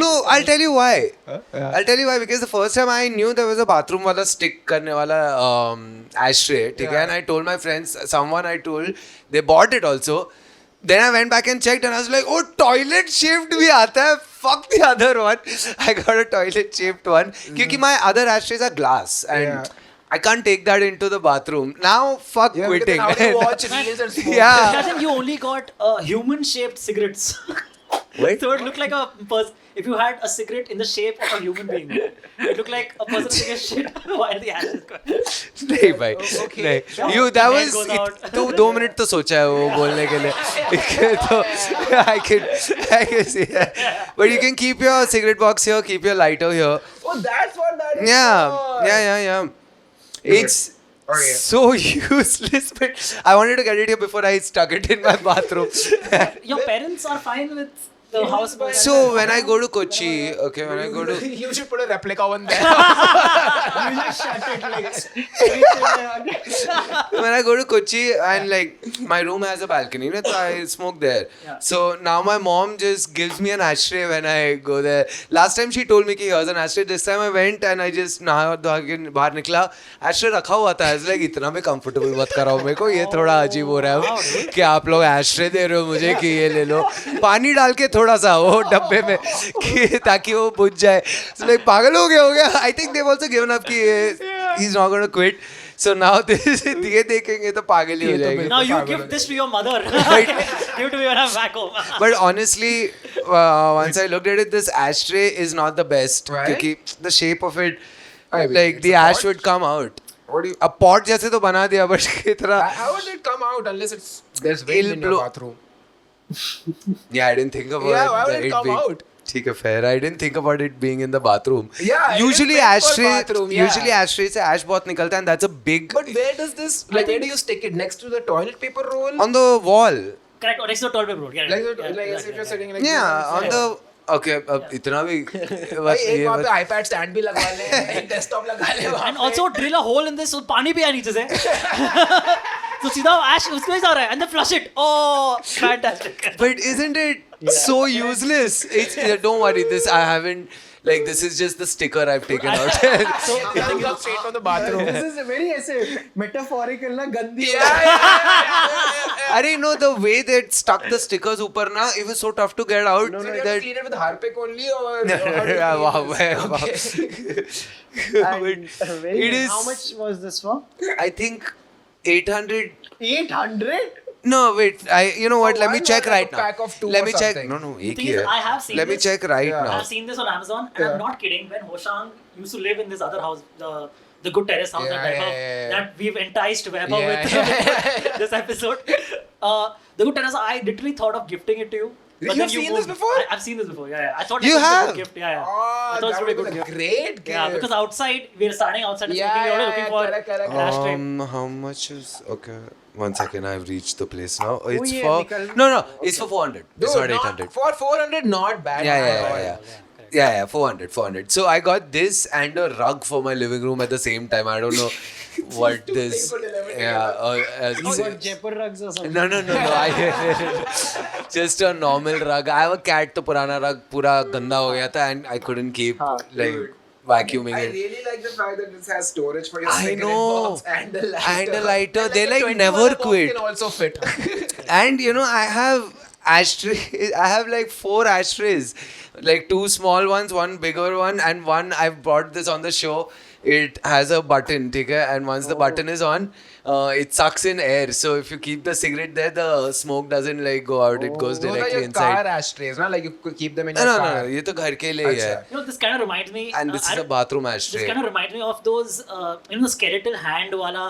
no. I'll tell you why. I'll tell you why, because the first time I knew there was a bathroom वाला stick करने वाला ashtray, ठीक है, and I told my friends, someone I told, they bought it also. Then I went back and checked and I was like, oh, toilet shaped भी आता है. Fuck the other one. I got a toilet shaped one. क्योंकि my other ashtrays are glass and Yeah. I can't take that into the bathroom. Now, fuck Yeah, quitting. because how do you watch reels and smoke? Yeah. Imagine you only got human-shaped cigarettes. Wait. So it looked like a person. If you had a cigarette in the shape of a human being, it looked like a person taking a shit while the ash is going. नहीं भाई, Okay. नहीं. You that Head was goes out. तो 2 minute तो सोचा है वो बोलने के लिए. तो I can see that. But you can keep your cigarette box here, keep your lighter here. Oh, that's what that is. Yeah, for. yeah. It's Okay. so useless, but I wanted to get it here before I stuck it in my bathroom. Your parents are fine with the house. So when I go to Kochi, okay, when I go to You should put a replica one there. You just shut it like. when I go to Kochi and like my room has a balcony, so I smoke there. Yeah. So now my mom just gives me an ashtray when I go there. Last time she told me कि here's an ashtray. This time I went and I just नहा धो के बाहर निकला, ashtray रखा हुआ था. I was like इतना भी comfortable मत कराओ मेरे को, ये थोड़ा अजीब हो रहा है कि आप लोग ashtray दे रहे हो मुझे कि ये ले लो. पानी डाल के थोड़ा सा वो डब्बे में कि ताकि वो बुझ जाए. So like पागल हो गया. I think they've also given up कि he's not going to quit. So now this ये देखेंगे तो पागल ही हो जाएंगे. Now you give this to your mother. Give it to me when I'm back home. But honestly, once I looked at it, this ashtray is not the best. Why? क्योंकि the shape of it, I mean, like it's the a ash pot. would come out. What do you? A pot जैसे तो बना दिया, but इतना. How would it come out unless it's there's wind It'll in your blow. bathroom? Yeah, I didn't think about Yeah, why would it it come being. out? ठीक है, fair. I didn't think about it being in the bathroom. Yeah, it is Usually meant for ashtray, bathroom, yeah. usually ashtray से ash बहुत निकलता है, and that's a big But where does this? Like, where do you stick it? Next to the toilet paper roll? on the wall. Correct. Or next to the toilet paper roll. Yeah, Like, yeah, like yeah, as if yeah, you're yeah. sitting like. Yeah, this. on the. Okay, अब इतना भी भाई बस एक ये वहाँ बस. पे iPad stand भी लगा ले, एक desktop लगा ले वहाँ And पे. also drill a hole in this so पानी भी आया नीचे से. तो सीधा ash उसमें जा रहा है and then flush it. Oh, fantastic. But isn't it so useless? It's don't worry. This I haven't. Like this is just the sticker I've taken out. So It comes straight from the bathroom. This is very ऐसे metaphorical ना गंदी. I didn't know the way they stuck the stickers ऊपर ना. It was so tough to get out. So you have to that clean it with Harpic only or how do you Yeah, clean wow, this? wow. Okay. And, very, It is- How much was this for? I think 800. 800? No, wait. You know what? So Let me why check not right a now. pack of two Let or me check. something? No, एक thing he is, है. I have seen Let me this. check right Yeah. now. I've seen this on Amazon, and I'm not kidding. When Hoshang used to live in this other house, the Good Terrace house Yeah, that Vaibhav, yeah. that we've enticed Vaibhav Yeah, with yeah. this episode. The Good Terrace, I literally thought of gifting it to you. But You've then you seen this moved. before? I've seen this before. Yeah. I thought You it was a have? good gift. Yeah. Oh, I thought it that was a was good a gift. great gift. Yeah, because outside we were standing outside and Yeah, smoking. We were yeah, looking yeah, for correct. an ashtray. How much is okay? 1 second, I've reached the place now. It's yeah, for nikal- no, it's for 400. It's Dude, not 800. For 400, not bad. Yeah, at all. yeah, 400. So I got this and a rug for my living room at the same time. I don't know what this. things for delivery, Yeah, You got Jaipur rugs or something? no. Just a normal rug. I have a cat. तो पुराना rug पूरा गंदा हो गया था and I couldn't keep like vacuuming I it. really like the fact that this has storage for your I cigarette know. box and the lighter. And the lighter. And They a like 20 never wala box quit. can also fit. And you know, I have ashtray. I have like 4 ashtrays, like 2 small ones, 1 bigger one, and one I've brought this on the show. It has a button, okay? And once the button is on, it sucks in air. So if you keep the cigarette there, the smoke doesn't like go out. It goes Those are directly your car inside. ashtrays, not like you could keep them in your No, car. ये तो घर के लिए ही है. अच्छा. You know, this kind of reminds me. And this is I- a bathroom This ashtray. kind of reminds me of those, the skeletal hand wala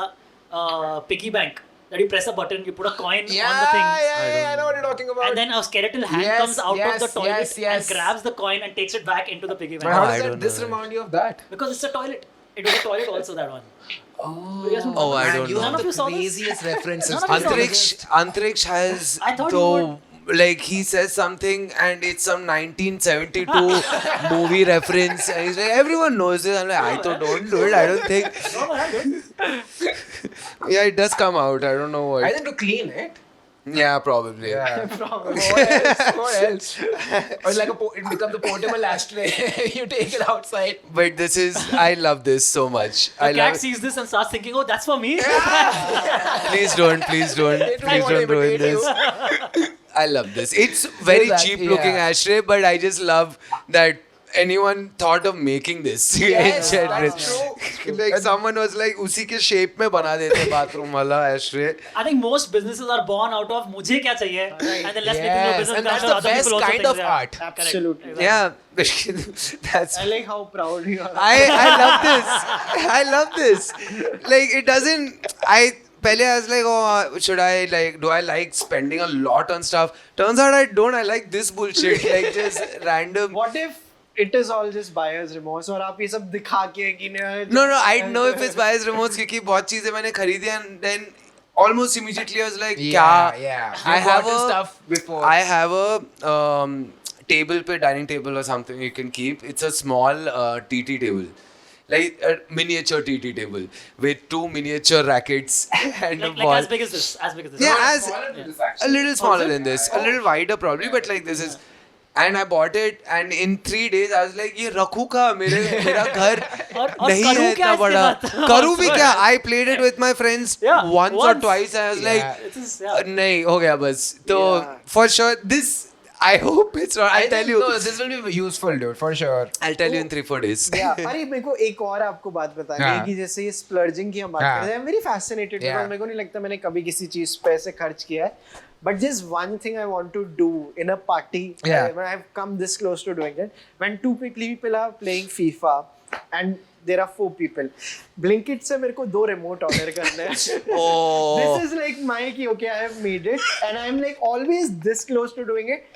piggy bank that you press a button, you put a coin Yeah, on the thing, yeah, I know what you're talking about. and then a skeletal hand Yes, comes out of the yes, toilet yes. and grabs the coin and takes it back into the piggy But bank. how I does don't this know. remind you of that? Because it's a toilet. It was a toilet also, that one. Oh, I don't You know. have None of the you saw this? craziest references. None of you saw Antariksh. Antariksh has I thought though like he says something and it's some 1972 movie reference and he's like everyone knows this. I'm like I thought don't do it. I don't think. No, no, I'm good. Yeah, it does come out. I don't know what. I think to clean it. Yeah, probably. Yeah. What else? Or like it becomes a portable ashtray. You take it outside. But this is I love this so much. I The love cat sees this and starts thinking, oh, that's for me. Please don't It will ruin imitate this. you. I love this. It's very that- cheap looking yeah. ashtray, but I just love that anyone thought of making this. Yes, Ancient that's days. true. Like someone was like उसी के shape में बना देते bathroom वाला ashtray. I think most businesses are born out of मुझे क्या चाहिए, and then let's make Yes, this business and come that's so the other best people also kind think, of yeah. art. Correct. Absolutely. Exactly. Yeah, that's. I like how proud you are. I love this. I love this. Like it doesn't. Pehle I was like, oh, should I like? Do I like spending a lot on stuff? Turns out I don't. I like this bullshit. Like just random. What if it is all just buyer's remorse और आप ये सब दिखा के कि No, I know if it's buyer's remorse क्योंकि बहुत चीजें मैंने खरीदी and then almost immediately I was like, क्या? Yeah. I You've have gotten a stuff before. I have a table पे dining table or something you can keep. It's a small TT table. Like a miniature TT table with 2 miniature rackets and a Like ball. as big as this. As big as this. Yeah, No, as smaller than this, a actually. little smaller than this, a little wider probably, but like this is. And I bought it, and in 3 days I was like, ये रखूँ कहाँ मेरा घर और नहीं करूँ है क्या इतना इसके बड़ा साथ? करूँ भी क्या I played it with my friends Yeah, once or once. twice and I was Yeah. like It is, yeah. नहीं हो गया बस तो Yeah. for sure this I hope it's not I'll tell you No, this will be useful, dude, for sure. I'll tell you in 3-4 days Yeah. अरे मेरे को एक और आपको बात बतानी है हाँ. कि जैसे ये splurging की हम बात हाँ. करते हैं, I'm very fascinated Yeah. because मेरे को नहीं लगता मैंने कभी किसी चीज पे ऐसे खर्च किया है. But there's one thing I want to do in a party. Yeah. When I've come this close to doing it. When 2 people are playing FIFA and there are 4 people. Blinkit से मेरे को 2 remote order करने हैं. oh This is like my ki, okay, I have made it and I'm like always this close to doing it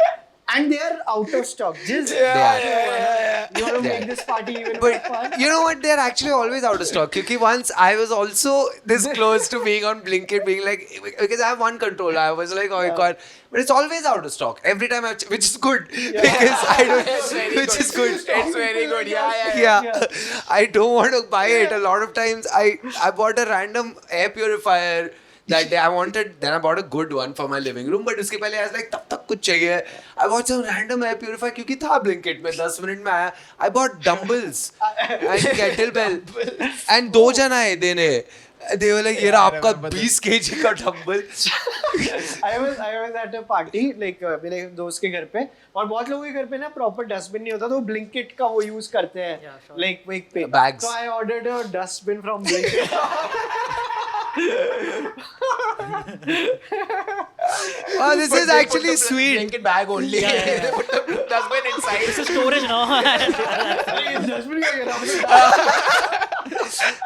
and they are out of stock. Just you want to make this party even more fun. But you know what? They're actually always out of stock. Because once I was also this close to being on Blinkit, being like, because I have one controller, I was like, oh my god. But it's always out of stock. Every time which is good. Because I don't, which is good. It's very good. Yeah. I don't want to buy it. A lot of times I bought a random air purifier that day. Then I bought a good one for my living room. But उसके पहले I was like, तब तक कुछ चाहिए. I bought some random air purifier क्योंकि था Blinkit में 10 minute में आया. I bought dumbbells and kettlebell and 2 जन आए देने. They were like, ये रहा आपका 20 kg का dumbbell. I was at a party like मेरे दोस्त के घर पे और बहुत लोगों के घर पे ना प्रॉपर डस्टबिन नहीं होता तो Blinkit का वो यूज करते हैं Yeah, sure. like वो एक पे Bags. so I ordered a dustbin from Blinkit. Oh, this is actually sweet. Blanket bag only. Yeah. They put the dustbin inside. This is storage now. Dustbin का क्या नाम है?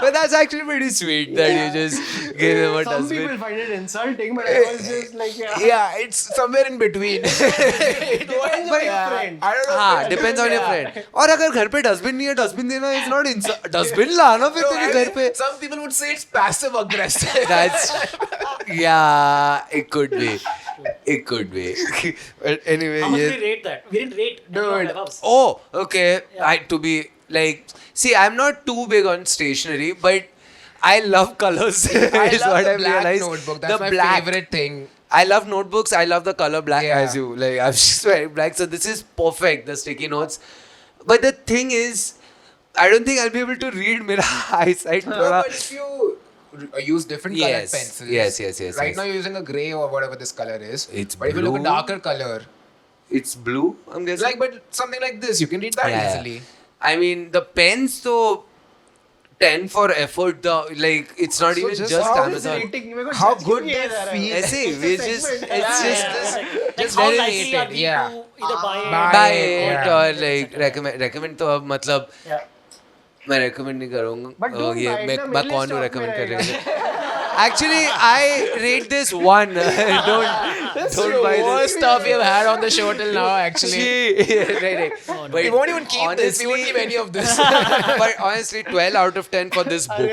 But that's actually pretty sweet that you just gave him a Some people dustbin. find it insulting, but I was just like, yeah. Yeah, it's somewhere in between. Depends on your friend. I don't know. हाँ, depends on your friend. और अगर घर पे dustbin नहीं है, dustbin देना is not dustbin लाना फिर No, तेरे I घर mean, पे. some people would say it's passive aggressive. That's yeah, it could be. It could be. But anyway, How much yeah. did we rate that? We didn't rate any of Dude. the above. Oh, okay. Yeah. I to be like, see, I'm not too big on stationery, but I love colors. I is love what the I've black realized. notebook. That's the my black. favorite thing. I love notebooks. I love the color black Yeah. as you like. I'm just wearing black, so this is perfect. The sticky notes. But the thing is, I don't think I'll be able to read. Mera eyesight. No, thoda- but if you use different colored Yes. pencils. Yes, yes, yes, Right yes. now you're using a grey or whatever this color is. It's but if you look at blue. darker color, It's blue. I'm guessing. like but something like this, you can read that Yeah. easily. I mean, the pens though. 10 for effort. The like, it's not So even just just how This Amazon. rating, मेरे को How judge good क्यों किया they जा रहा है? feel. ऐसे It's a we just segment. it's Yeah, just like just how very likely are rated, we yeah. to either buy it? buy Yeah. it or like recommend तो अब मतलब Yeah. मैं recommend नहीं करूँगा. But don't ये buy it मैं ना, मैं मेरे कौन हूँ लिए recommend stock में करने Actually, I rate this 1. don't buy Worst this. stuff you've had on the show till now, actually. right. But We won't even keep this. We won't honestly- keep any of this. but honestly, 12 out of 10 for this book.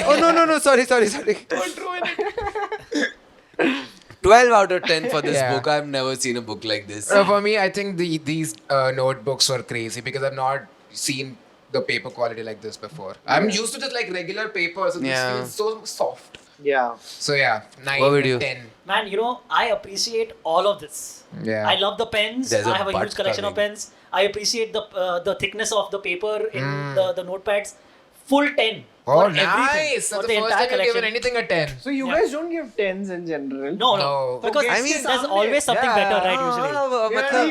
Oh no, sorry. Don't ruin it. 12 out of 10 for this Yeah. book. I've never seen a book like this. For me, I think these notebooks were crazy because I've not seen the paper quality like this before. I'm used to just like regular paper, so this Yeah. feels so soft. Yeah. So yeah, 9, What would you- 10. Man, you know, I appreciate all of this. Yeah. I love the pens. There's a I have a butt huge collection of coming. pens. I appreciate the thickness of the paper in the notepads. Full 10. Oh, for everything, nice! for That's the the first entire time you've given collection. anything a 10. So you Yeah. guys don't give tens in general. No. No. Because Okay, I mean, there's सामने- always something Yeah, better, right? Usually. मतलब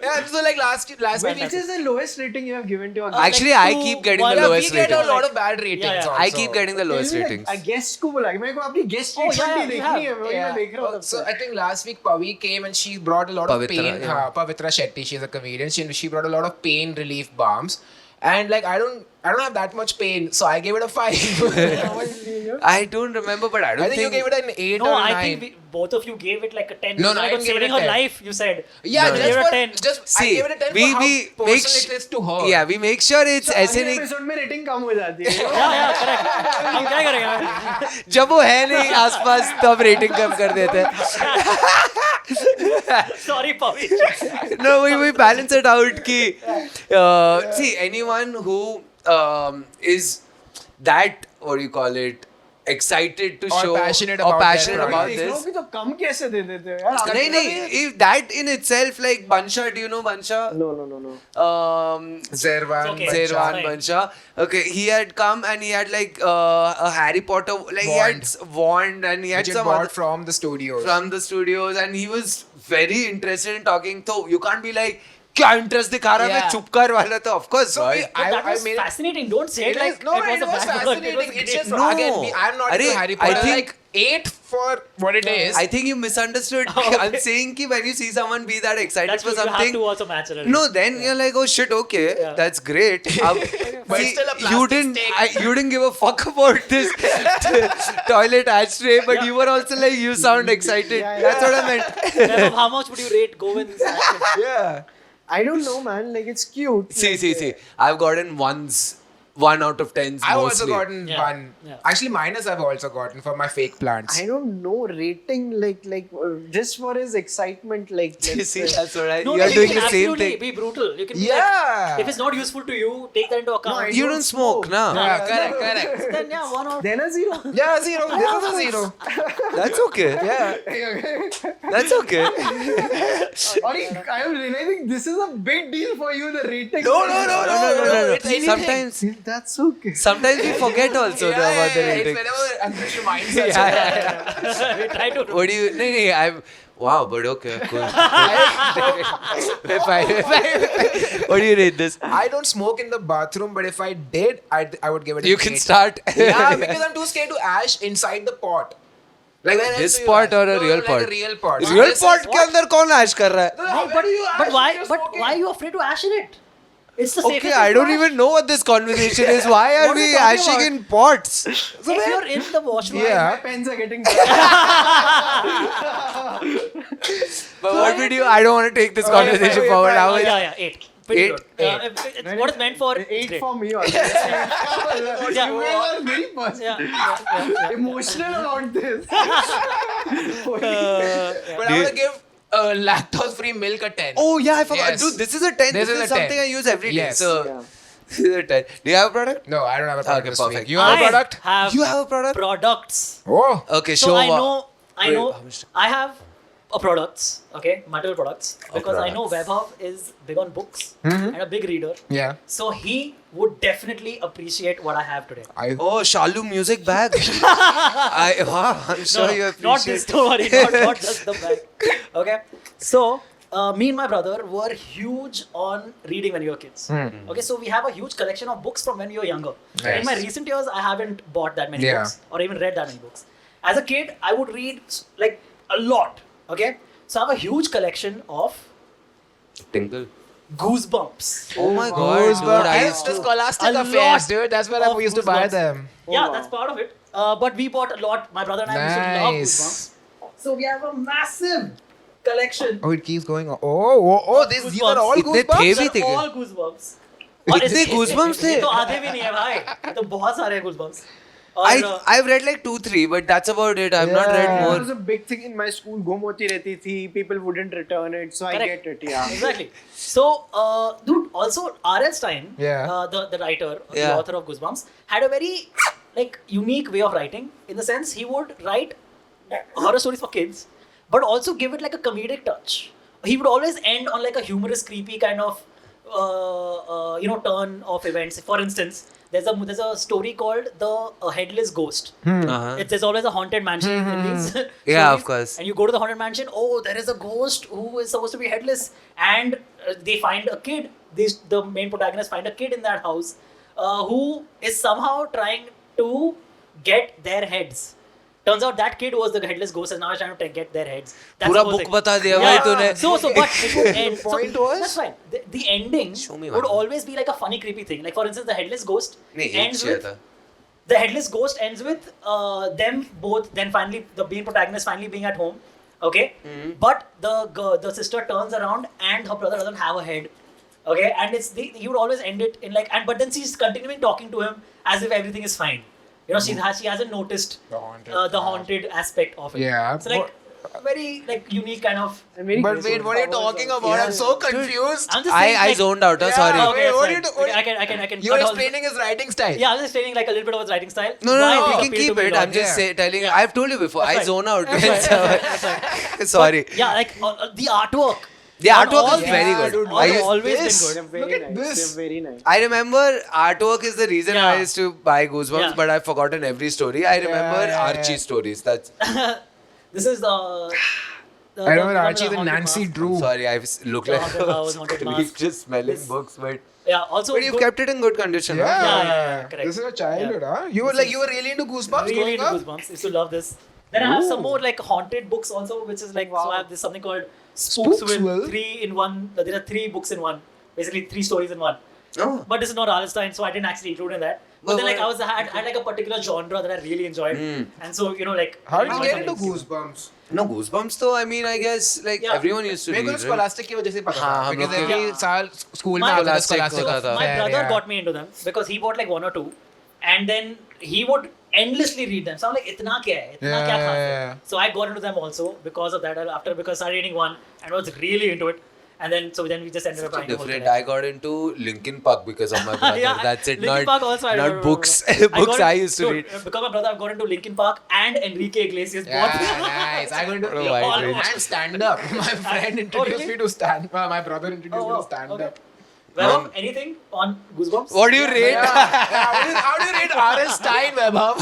Yeah, so like last week. Which is the lowest rating you have given to a guest? Actually, like I two, keep getting one- the Yeah, we lowest get a ratings. lot of bad ratings. Yeah, yeah. Also. I keep getting the lowest ratings. A guest को बोला कि मेरे को अपनी guest Oh, rating yeah, भी we देखनी है have. वही मैं देख रहा हूँ So I think last week Pavi came and she brought a lot of Pavitra, pain. yeah. Pavitra Shetty, she's a comedian. She brought a lot of pain relief balms, and like I don't have that much pain, so I gave it a 5. I don't remember, but I I don't think you gave it an 8 No, or I 9. think both of you gave it like a 10. No, You no, I said, don't give it a saving her 10. life, you said. Yeah, No. just Gave it a for 10. just I See, gave it a 10 we for how make personal it is to her. yeah, we make sure it's So ऐसे अगले नहीं episode में rating कम हो जाती है Yeah, correct. हम क्या करेंगे? जब वो है नहीं आसपास तब रेटिंग कम कर देते हैं. Sorry, Pavi. No, we balance it out कि see anyone who is that, what do you call it, excited to Or show passionate or about passionate their about देख this. रहा हूँ कि तो कम कैसे दे देते हो यार नहीं नहीं, if that in itself, like Bansha, do you know Bansha? no Zervan. Okay. Zerwan Fine. Bansha. Okay, he had come and he had like a Harry Potter, like he had wand and he had Which it some bought other from the studios. from the studios and he was very interested in talking. So you can't be like, क्या interest दिखा रहा है, मैं Yeah. चुप कर वाला तो of course. So right? But that was I made it. fascinating. Don't say it It like is, no, it was a bad word. fascinating. It's great. just No. again, I'm not Arre, into Harry I Potter. think- like 8 for what it is. I think you misunderstood. I'm saying कि when you see someone be that excited That's for what you have something, to watch a match. already. no, then you're like, oh shit, okay, Yeah. that's great. But See, still a you plastic didn't, stick. you didn't give a fuck about this toilet ashtray, but you were also like, you sound excited. Yeah, That's what I meant. Vaibhav, how much would you rate Govind's action? Yeah. I don't know man like it's cute See. I've gotten 1 out of 10s I've also mostly. gotten Yeah. 1. Yeah. Actually, minus I've also gotten for my fake plants. I don't know rating like just for his excitement like let's See, say. that's what I. No, You're you doing can the same absolutely thing. be brutal. You can be Yeah. like, if it's not useful to you, take that into account. I You don't smoke, nah. Yeah, correct. Then yeah, 1 out. Then a 0 Yeah, 0. This is a 0. That's okay. Yeah. That's okay. I am realizing this is a big deal for you the rating No. It's It's anything. Sometimes, that's okay sometimes we forget also about the It's rating. whenever Ankush reminds us. We try to. What do you? No, I'm. Wow, but okay, cool. Fine. What do you rate this? I don't smoke in the bathroom, but if I did, I would give it a You can 8. start. Yeah, because I'm too scared to ash inside the pot. Like when This else do you pot ash? or a No, real like pot? a real pot. Real This pot is- के अंदर कौन ऐश कर रहा है? No, how do you ash But if why? you're But smoking? why are you afraid to ash in it? It's the safest Okay, place I to don't ash. even know what this conversation is. Why are What are we you talking ashing about? in pots? If you're in the washroom, My pens are getting But what would you? I don't want to take this conversation fine, forward. fine. How is? yeah, 8. Pretty Eight? good. It's what it's meant for. it's 8 great. for me also. Yeah. You guys are very personal. Yeah. Emotional about this. But I want to give lactose-free milk a 10. Oh yeah, I forgot. Yes. Dude, this is a 10. This This is is a 10. something I use every day. Yes. So Yeah. this is a 10. Do you have a product? No, I don't have a product Okay, this perfect. week. You have a product? I have You have a product? products. Oh. Okay, So show. I what- know, Wait, how much- I have a products, okay, multiple products, because I know products. Vaibhav is big on books and a big reader. Yeah. So he would definitely appreciate what I have today. Oh, Shalu music bag. I'm sure you appreciate. Not this, don't worry, not just the bag. Okay, so me and my brother were huge on reading when we were kids. Okay, so we have a huge collection of books from when we were younger. Nice. In my recent years, I haven't bought that many Yeah. books or even read that many books. As a kid, I would read like a lot. Okay, so I have a huge collection of Tinkle. Goosebumps. Oh my god, Goosebumps. dude! I Yes, used the to. Scholastic A affairs, lot dude. That's where I of used to buy Goosebumps. them. Yeah, wow. that's part of it. But we bought a lot. My brother and I used to love Nice. Goosebumps. So we have a massive collection. Oh, it keeps going on. Oh, these are all Itne Goosebumps? थे भी These थे are क्या? all Goosebumps. इतने Goosebumps थे? ये तो आधे भी नहीं है भाई. ये तो बहुत सारे हैं Goosebumps. और I've read like 2-3, but that's about it. I've not read Yeah. It more. was a big thing in my school. Gum hoti rehti thi. People wouldn't return it, so I Correct. get it. Yeah. Exactly. So, dude, also R.L. Stein, Yeah. the writer, the Yeah. author of Goosebumps, had a very like unique way of writing. In the sense, he would write horror stories for kids, but also give it like a comedic touch. He would always end on like a humorous, creepy kind of turn of events. For instance, there's a story called the Headless Ghost. Uh-huh. There's always a haunted mansion in these Yeah, stories. of course. And you go to the haunted mansion. Oh, there is a ghost who is supposed to be headless, and they find a kid. The main protagonists find a kid in that house who is somehow trying to get their heads. Turns out that kid was the headless ghost, and now is trying to get their heads. That's पूरा the whole book thing. बता दिया भाई तूने. But it would end. point so, was? that's fine. The ending Show me would one. always be like a funny, creepy thing. Like for instance, the headless ghost नहीं एक ends चाहिए with था. the headless ghost ends with them both then finally the main protagonist finally being at home, okay, but the sister turns around and her brother doesn't have a head, okay, and he would always end it in like, and but then she's continuing talking to him as if everything is fine, she hasn't noticed the haunted aspect of it. Yeah, so like very like unique kind of. And very But graceful wait, what are you powers talking also. about? I'm so confused. I'm just saying, I like, zoned out. Yeah. Sorry. okay, Wait, what that's do you fine. do- I can You're cut all- explaining his writing style. Yeah, I was explaining like a little bit of his writing style. No, Why we these can appeal keep to me it. a lot. I'm just Yeah. telling. Yeah. I've told you before. That's I right. zone out. That's right. That's right. Sorry. But, yeah, like the artwork. The on artwork all is these- very Yeah, good. dude, I They've used- always this. been They're good. very Look at nice. this. They're very nice. I remember artwork is the reason Yeah. I used to buy Goosebumps, Yeah. but I've forgotten every story. I remember yeah, Archie yeah. stories. That's This is the I remember one with Archie, the haunted Nancy mask. Drew. sorry. I look The like haunted house, haunted We're mask. just smelling This- books, but Yeah, also but you've good- kept it in good condition. Yeah. Huh? Yeah, correct. This is a childhood, huh? You were This like is- you were really into Goosebumps really growing into up. Goosebumps. Used to love this. Then I have some more like haunted books also, which is like so I have this something called Spooksville. Spooksville? 3 in 1. There are 3 books in one. Basically 3 stories in one. Oh. But this is not Alstein, so I didn't actually include in that. But Well, then like well- I had like a particular genre that I really enjoyed, and so like. How did you I get found into something- Goosebumps? No Goosebumps though. I mean, I guess like Yeah. everyone used to मेरे read. को Right? Scholastic की वजह से पता हाँ, था हम because लोग every के- साल स्कूल में My- आता था Scholastic Scholastic होता था। My affair, brother yeah. got me into them because he bought like 1 or 2, and then he would endlessly read them. So I'm like, इतना क्या है? इतना क्या खास है? Yeah. So I got into them also because of that. Because I started reading one and was really into it, and then we just ended up buying the whole Different. collection. I got into Linkin Park because of my brother. Yeah, That's it. Linkin Not, Park also, I not remember. books. I Books got I it- used to dude, read. Because my brother, I've got into Linkin Park and Enrique Iglesias. Yeah, both. nice. I got into What a wide all range. and stand up. My friend introduced really? me to stand. My brother introduced Oh, me wow. to stand Okay. up. Vaibhav, anything on Goosebumps? What do you rate? Yeah. How do you rate R.S. Stein, Vaibhav?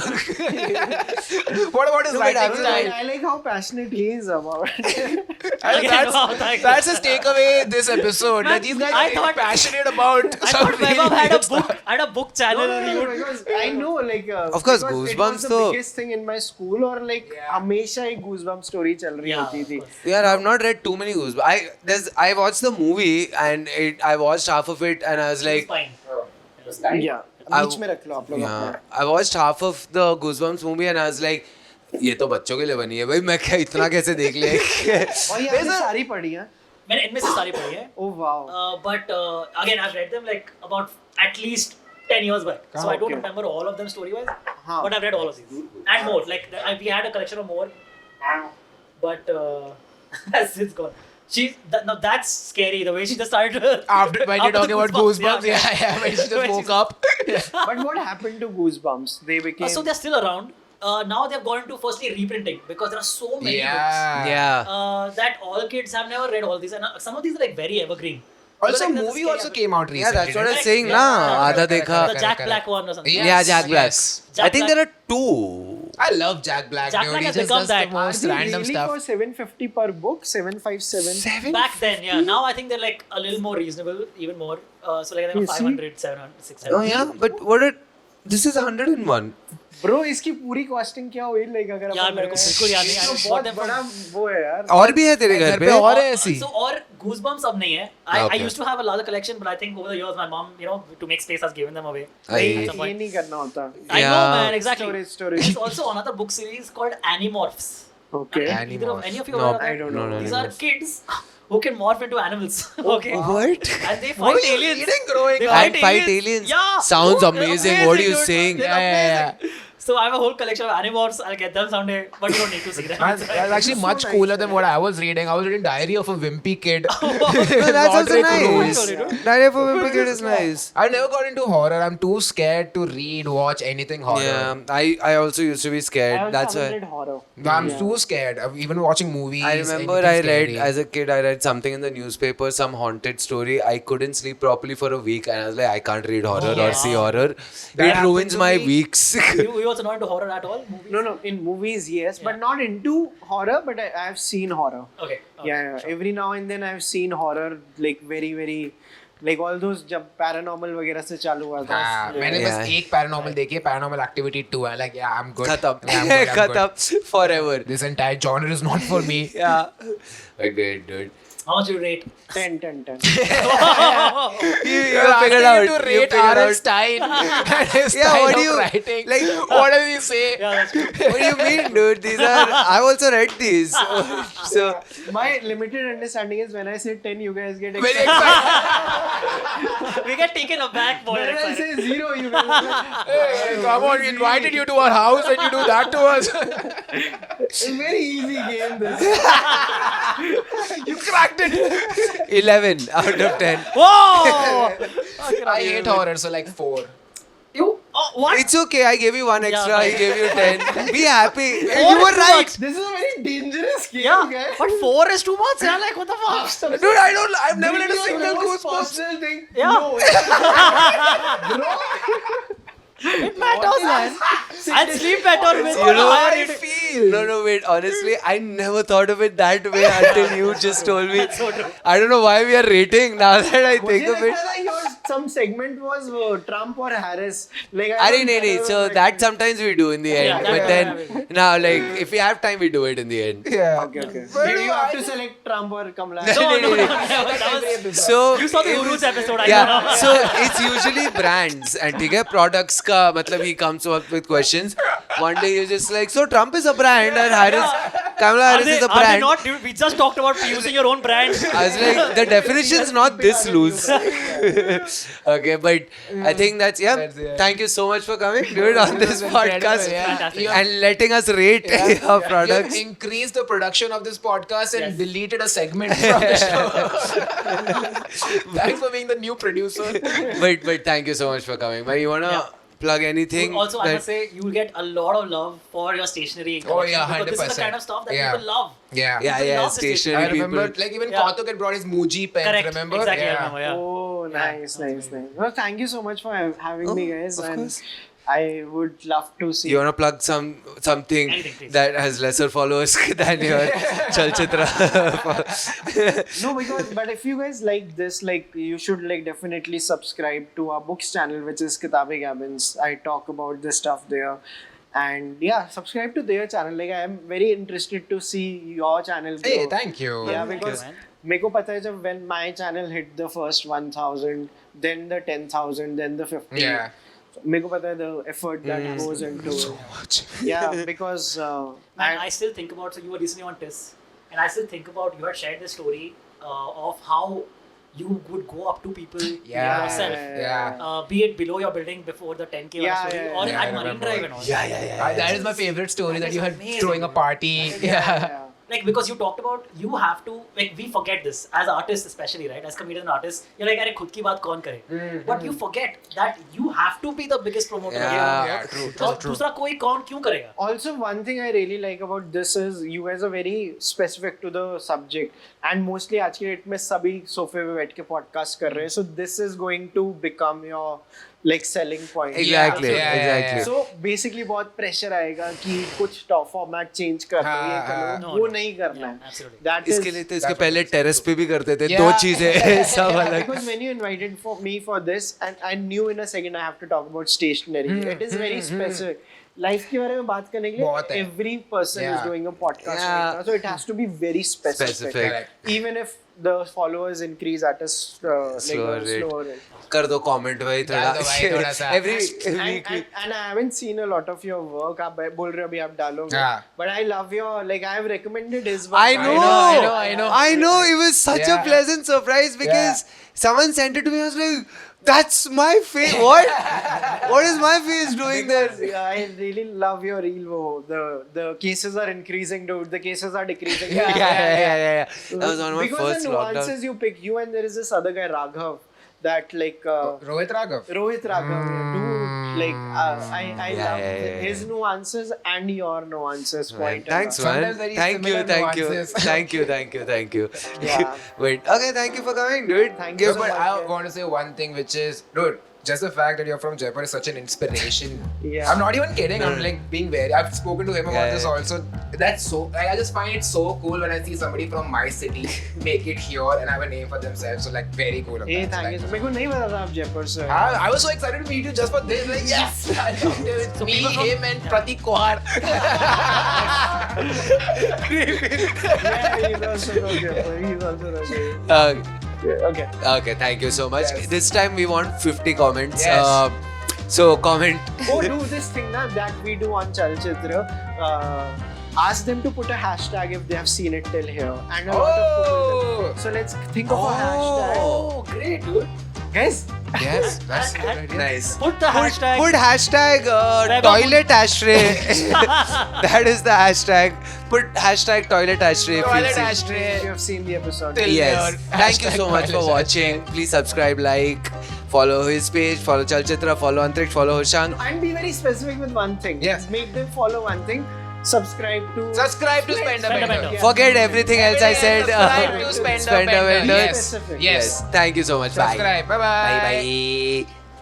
What about his No, but writing I was style? I like how passionate he is about it. And Wow, thanks. that's his takeaway this episode. That these guys I are very thought- passionate about. I some thought Vaibhav really had weird a stuff. book. Had a book channel. He would- because I know like Of course, because it Goosebumps was the तो- biggest thing in my school और like हमेशा एक Goosebumps story चल रही Yeah, होती थी. Yeah, I've not read too many Goosebumps. I watched the movie and I watched half half of it and I was like, Fine. Yeah. I- बीच में रख लो आप लोग yeah. अपना. I watched half of the Goosebumps movie and I was like, ये तो बच्चों के लिए बनी है भाई, मैं क्या इतना कैसे देख ले. और ये आपने सारी पढ़ी है? मैंने इनमें से सारी पढ़ी है. Oh wow. But again, I've read them like about at least 10 years back. So I don't Okay. remember all of them story-wise. हाँ. But I've read all of these. And more. Like, we had a collection of more. But it's gone. Now that's scary, the way she just started. After when you're After talking about Goosebumps, yeah. yeah, when she The way just she woke up. But what happened to Goosebumps? They became. So they're still around. Now they've gone into firstly reprinting because there are so many books Yeah. that all kids have never read all these, and some of these are like very evergreen. Also, Because, like, movie there's a also scary- came out Yeah, recently. that's what I'm didn't it? saying Yeah. ना. आधा देखा. The Jack Black one or something. Yeah. Yeah, Jack Black. Yes. Jack I think Black- there are two. I love Jack Black. Jack dude. Black He has just become does the that. Are most they random really stuff. for 750 per book? 757. Back then, yeah. Now I think they're like a little more reasonable, even more. So like they're You see? 500, 700, 600. Oh yeah, but what did this is 101. Bro, इसकी पूरी costing क्या हुई? Like अगर यार, अपन मेरे को लगाएं- बिल्कुल याद नहीं, I तो bought बहुत them from- बड़ा वो है यार. और भी है तेरे घर घर पे? पे और है ऐसी. So और Goosebumps अब नहीं है. I Okay. used to have a larger collection, but I think over the years my mom, to make space, has given them away. नहीं, At some ये point. नहीं करना होता. I know, Yeah. man, exactly. Storage. There's also another book series called Animorphs. Okay. Either of any of you No, aware of that? I don't know. No, These no. are kids who can morph into animals. Okay. What? And they What fight were you aliens. reading growing They up? And fight aliens? Yeah. Sounds They're amazing. What are you dude. saying? They're Yeah. amazing. So I have a whole collection of Animorphs. I'll get them someday, but you don't need to see them. Man, that's actually much cooler than what I was reading. I was reading Diary of a Wimpy Kid. No, that's also Roderick nice. Rules. Diary of a Wimpy Kid is nice. I never got into horror. I'm too scared to read, watch anything horror. Yeah, I also used to be I scared. also That's haven't why. read horror. I'm too scared of even watching movies. I remember anything I read scary. as a kid. I read something in the newspaper, some haunted story. I couldn't sleep properly for a week, and I was like, I can't read horror or see horror. That It ruins happened to my me. weeks. You also not into horror at all? Movies? No, in movies, yes, but not into horror. But I have seen horror. Okay. Yeah. Every now and then I've seen horror, like very, like all those जब paranormal वगैरह से चालू हुआ था. हाँ, मैंने बस Yeah. एक पैरानॉर्मल देखी है, Paranormal Activity 2 है. Like, yeah, I'm good. खत्म. Yeah, I'm good, I'm good. खत्म. Forever. This entire genre is not for me. Yeah. Okay, dude. How much you rate? 10. You You're figured asking out. me to You rate figured R.L. out. Stein and his Yeah, style what do of you- writing. like- What does he say? Yeah, that's true. What do you mean, dude? These are. I've also read these. So. My limited understanding is when I say 10, you guys get Very excited. excited. We get taken aback for When I excited. say 0, you guys are like, Hey, come on, we invited you to our house and you do that to us. it's a very easy game. This. You cracked it. 11 out of 10. Whoa! I hate horror, so like 4. You? Oh, what? It's okay. I gave you one extra. Yeah, I fine. gave you 10. Be happy. Four You were is too right. much. This is a very dangerous game, Yeah, guys. but 4 is too much. Yeah, like what the fuck? Dude, I've never read a This is single the most Goosebumps. personal thing. Yeah. No, It matters, man. I'll sleep better with You know higher how I rating. feel. No, wait. Honestly, I never thought of it that way until you just told me. So true. I don't know why we are rating now that I मुझे think of it. लगता था your some segment was Trump or Harris. Like Arey, nahi. So that sometimes we do in the end. Yeah, But yeah, then, now, like, if we have time, we do it in the end. Yeah. Okay. But Did you I have to just- select Trump or Kamala? No, that was, So, you saw the it Urus was- episode, I Yeah, know. so it's usually brands and ठीक है products का मतलब he comes up with questions. One day you're just like, so Trump is a brand and Kamala Harris is a Are they brand. not? Dude, we just talked about using your own brand. I was like, the definition's not this loose. Okay, but I think that's That's it. Thank you so much for coming, dude, on this podcast Yeah. Fantastic. and letting us rate our products. You increased the production of this podcast and deleted a segment from the show. Thanks for being the new producer. But thank you so much for coming. Man, you wanna Yeah. plug anything? Also, I that- must say, you'll get a lot of love for your stationery. Oh, yeah, collection, because this is the 100%. kind of stuff that Yeah. people love. Yeah. yeah, love this stationary I remember, people. like even Yeah. Kautuk had brought his Muji pen. Correct. Remember? Exactly, I Yeah. remember, yeah. Oh, nice. Well, thank you so much for having me, guys. Of And course. I would love to see. You wanna plug something Anything, please. that has lesser followers than your Chalchitra? No, but if you guys like this, like you should like definitely subscribe to our books channel, which is Kitabe Cabins. I talk about this stuff there. And yeah, subscribe to their channel. Like I am very interested to see your channel grow. Hey, thank you. Yeah, Thank because you, man. मेरे को पता है जब when my channel hit the first 1,000, then the 10,000, then the 50. Yeah. मेरे को पता है the effort that goes into it. Yeah, because Man, I still think about, so you were recently on TIS, and I still think about, you had shared the story of how you would go up to people yourself, be it below your building before the 10K story, or I at Marine Drive and all. That is my favorite story, that you had amazing, throwing a dude. party. Like, because you talked about, you have to, like, we forget this as artists especially, right? As comedians and artists, you're like, अरे खुद की बात कौन करे? But you forget that you have to be the biggest promoter of your work. True. और दूसरा कोई कौन क्यों करेगा? Also, one thing I really like about this is you guys are very specific to the subject, and mostly आज की date में सभी सोफे पे बैठ के podcast कर रहे हैं, so this is going to become your like selling point. Exactly, Yeah. exactly. So basically बहुत pressure आएगा कि कुछ top format change कर दो, ये कर लो, No, वो no. नहीं करना Yeah, है. absolutely. That is इसके लिए तो इसके पहले टेरेस पे भी करते थे, Yeah. दो चीजें सब अलग. because when you invited me for this, and I knew in a second I have to talk about stationery. It is very specific. Life के बारे में बात करने के बहुत लिए है. every person is Yeah. doing a podcast Yeah. right now, so it has to be very specific. Specific. Even if the followers increase at a Slower rate. slower rate. कर दो comment भाई डाल दो भाई थोड़ा थोड़ा. सा. Every week. And I haven't seen a lot of your work. आप बोल रहे हो अभी आप डालोगे. Yeah. But I love your, like I have recommended his work. I know. I know. It was such a Yeah. pleasant surprise because someone sent it to me. I was like, that's my face. What? What is my face doing there? Because I really love your reel. The cases are increasing, dude. The cases are decreasing. Yeah. That was on my because first the nuances lockdown. you pick, you and there is this other guy Raghav, that like Rohit Raghav. Rohit Raghav, dude. Like I love yeah. his nuances and your nuances Man, quite. thanks, man. Sometimes very Thank you. similar nuances. Thank you. Yeah. Wait. Okay, thank you for coming, dude. Thank you Yeah, so but much, I yeah. want to say one thing, which is, dude, just the fact that you're from Jaipur is such an inspiration. Yeah. I'm not even kidding. I'm like being very. I've spoken to him about Yeah, this yeah. also. That's so. Like, I just find it so cool when I see somebody from my city make it here and have a name for themselves. So like very cool. Of Hey, that. thank you. Like, मेरे को नहीं पता था आप जयपुर से. I was so excited to meet you just for this. Like, yes! I loved it. It's me, him, and Pratik Kohar. Yeah, he's also from Jaipur. He's also from Jaipur. Okay. Okay, thank you so much. Yes. This time we want 50 comments. Yes. So comment. Go do this thing now that we do on Chalchitra. Ask them to put a hashtag if they have seen it till here. And a lot of people will. So let's think of a hashtag. Oh, great, dude. Guys, Yes, that's a good idea. Nice. Put the hashtag. Put hashtag Whatever. toilet ashtray. That is the hashtag. Put hashtag toilet ashtray. if you've Toilet seen- if ashtray. you have seen the episode. Till Yes. here. Thank you so Hashtag much for toilet watching. Please subscribe, like, follow his page, follow Chalchitra, follow Antriksh, follow Hoshang. And be very specific with one thing. Yes. Make them follow one thing. Subscribe to. Subscribe to Spender Spender Bender. Bender. Forget everything else I said. Subscribe to Spender Bender. Bender. Yes. Specific. Yes. Thank you so much. Bye. Subscribe. Bye-bye. Bye.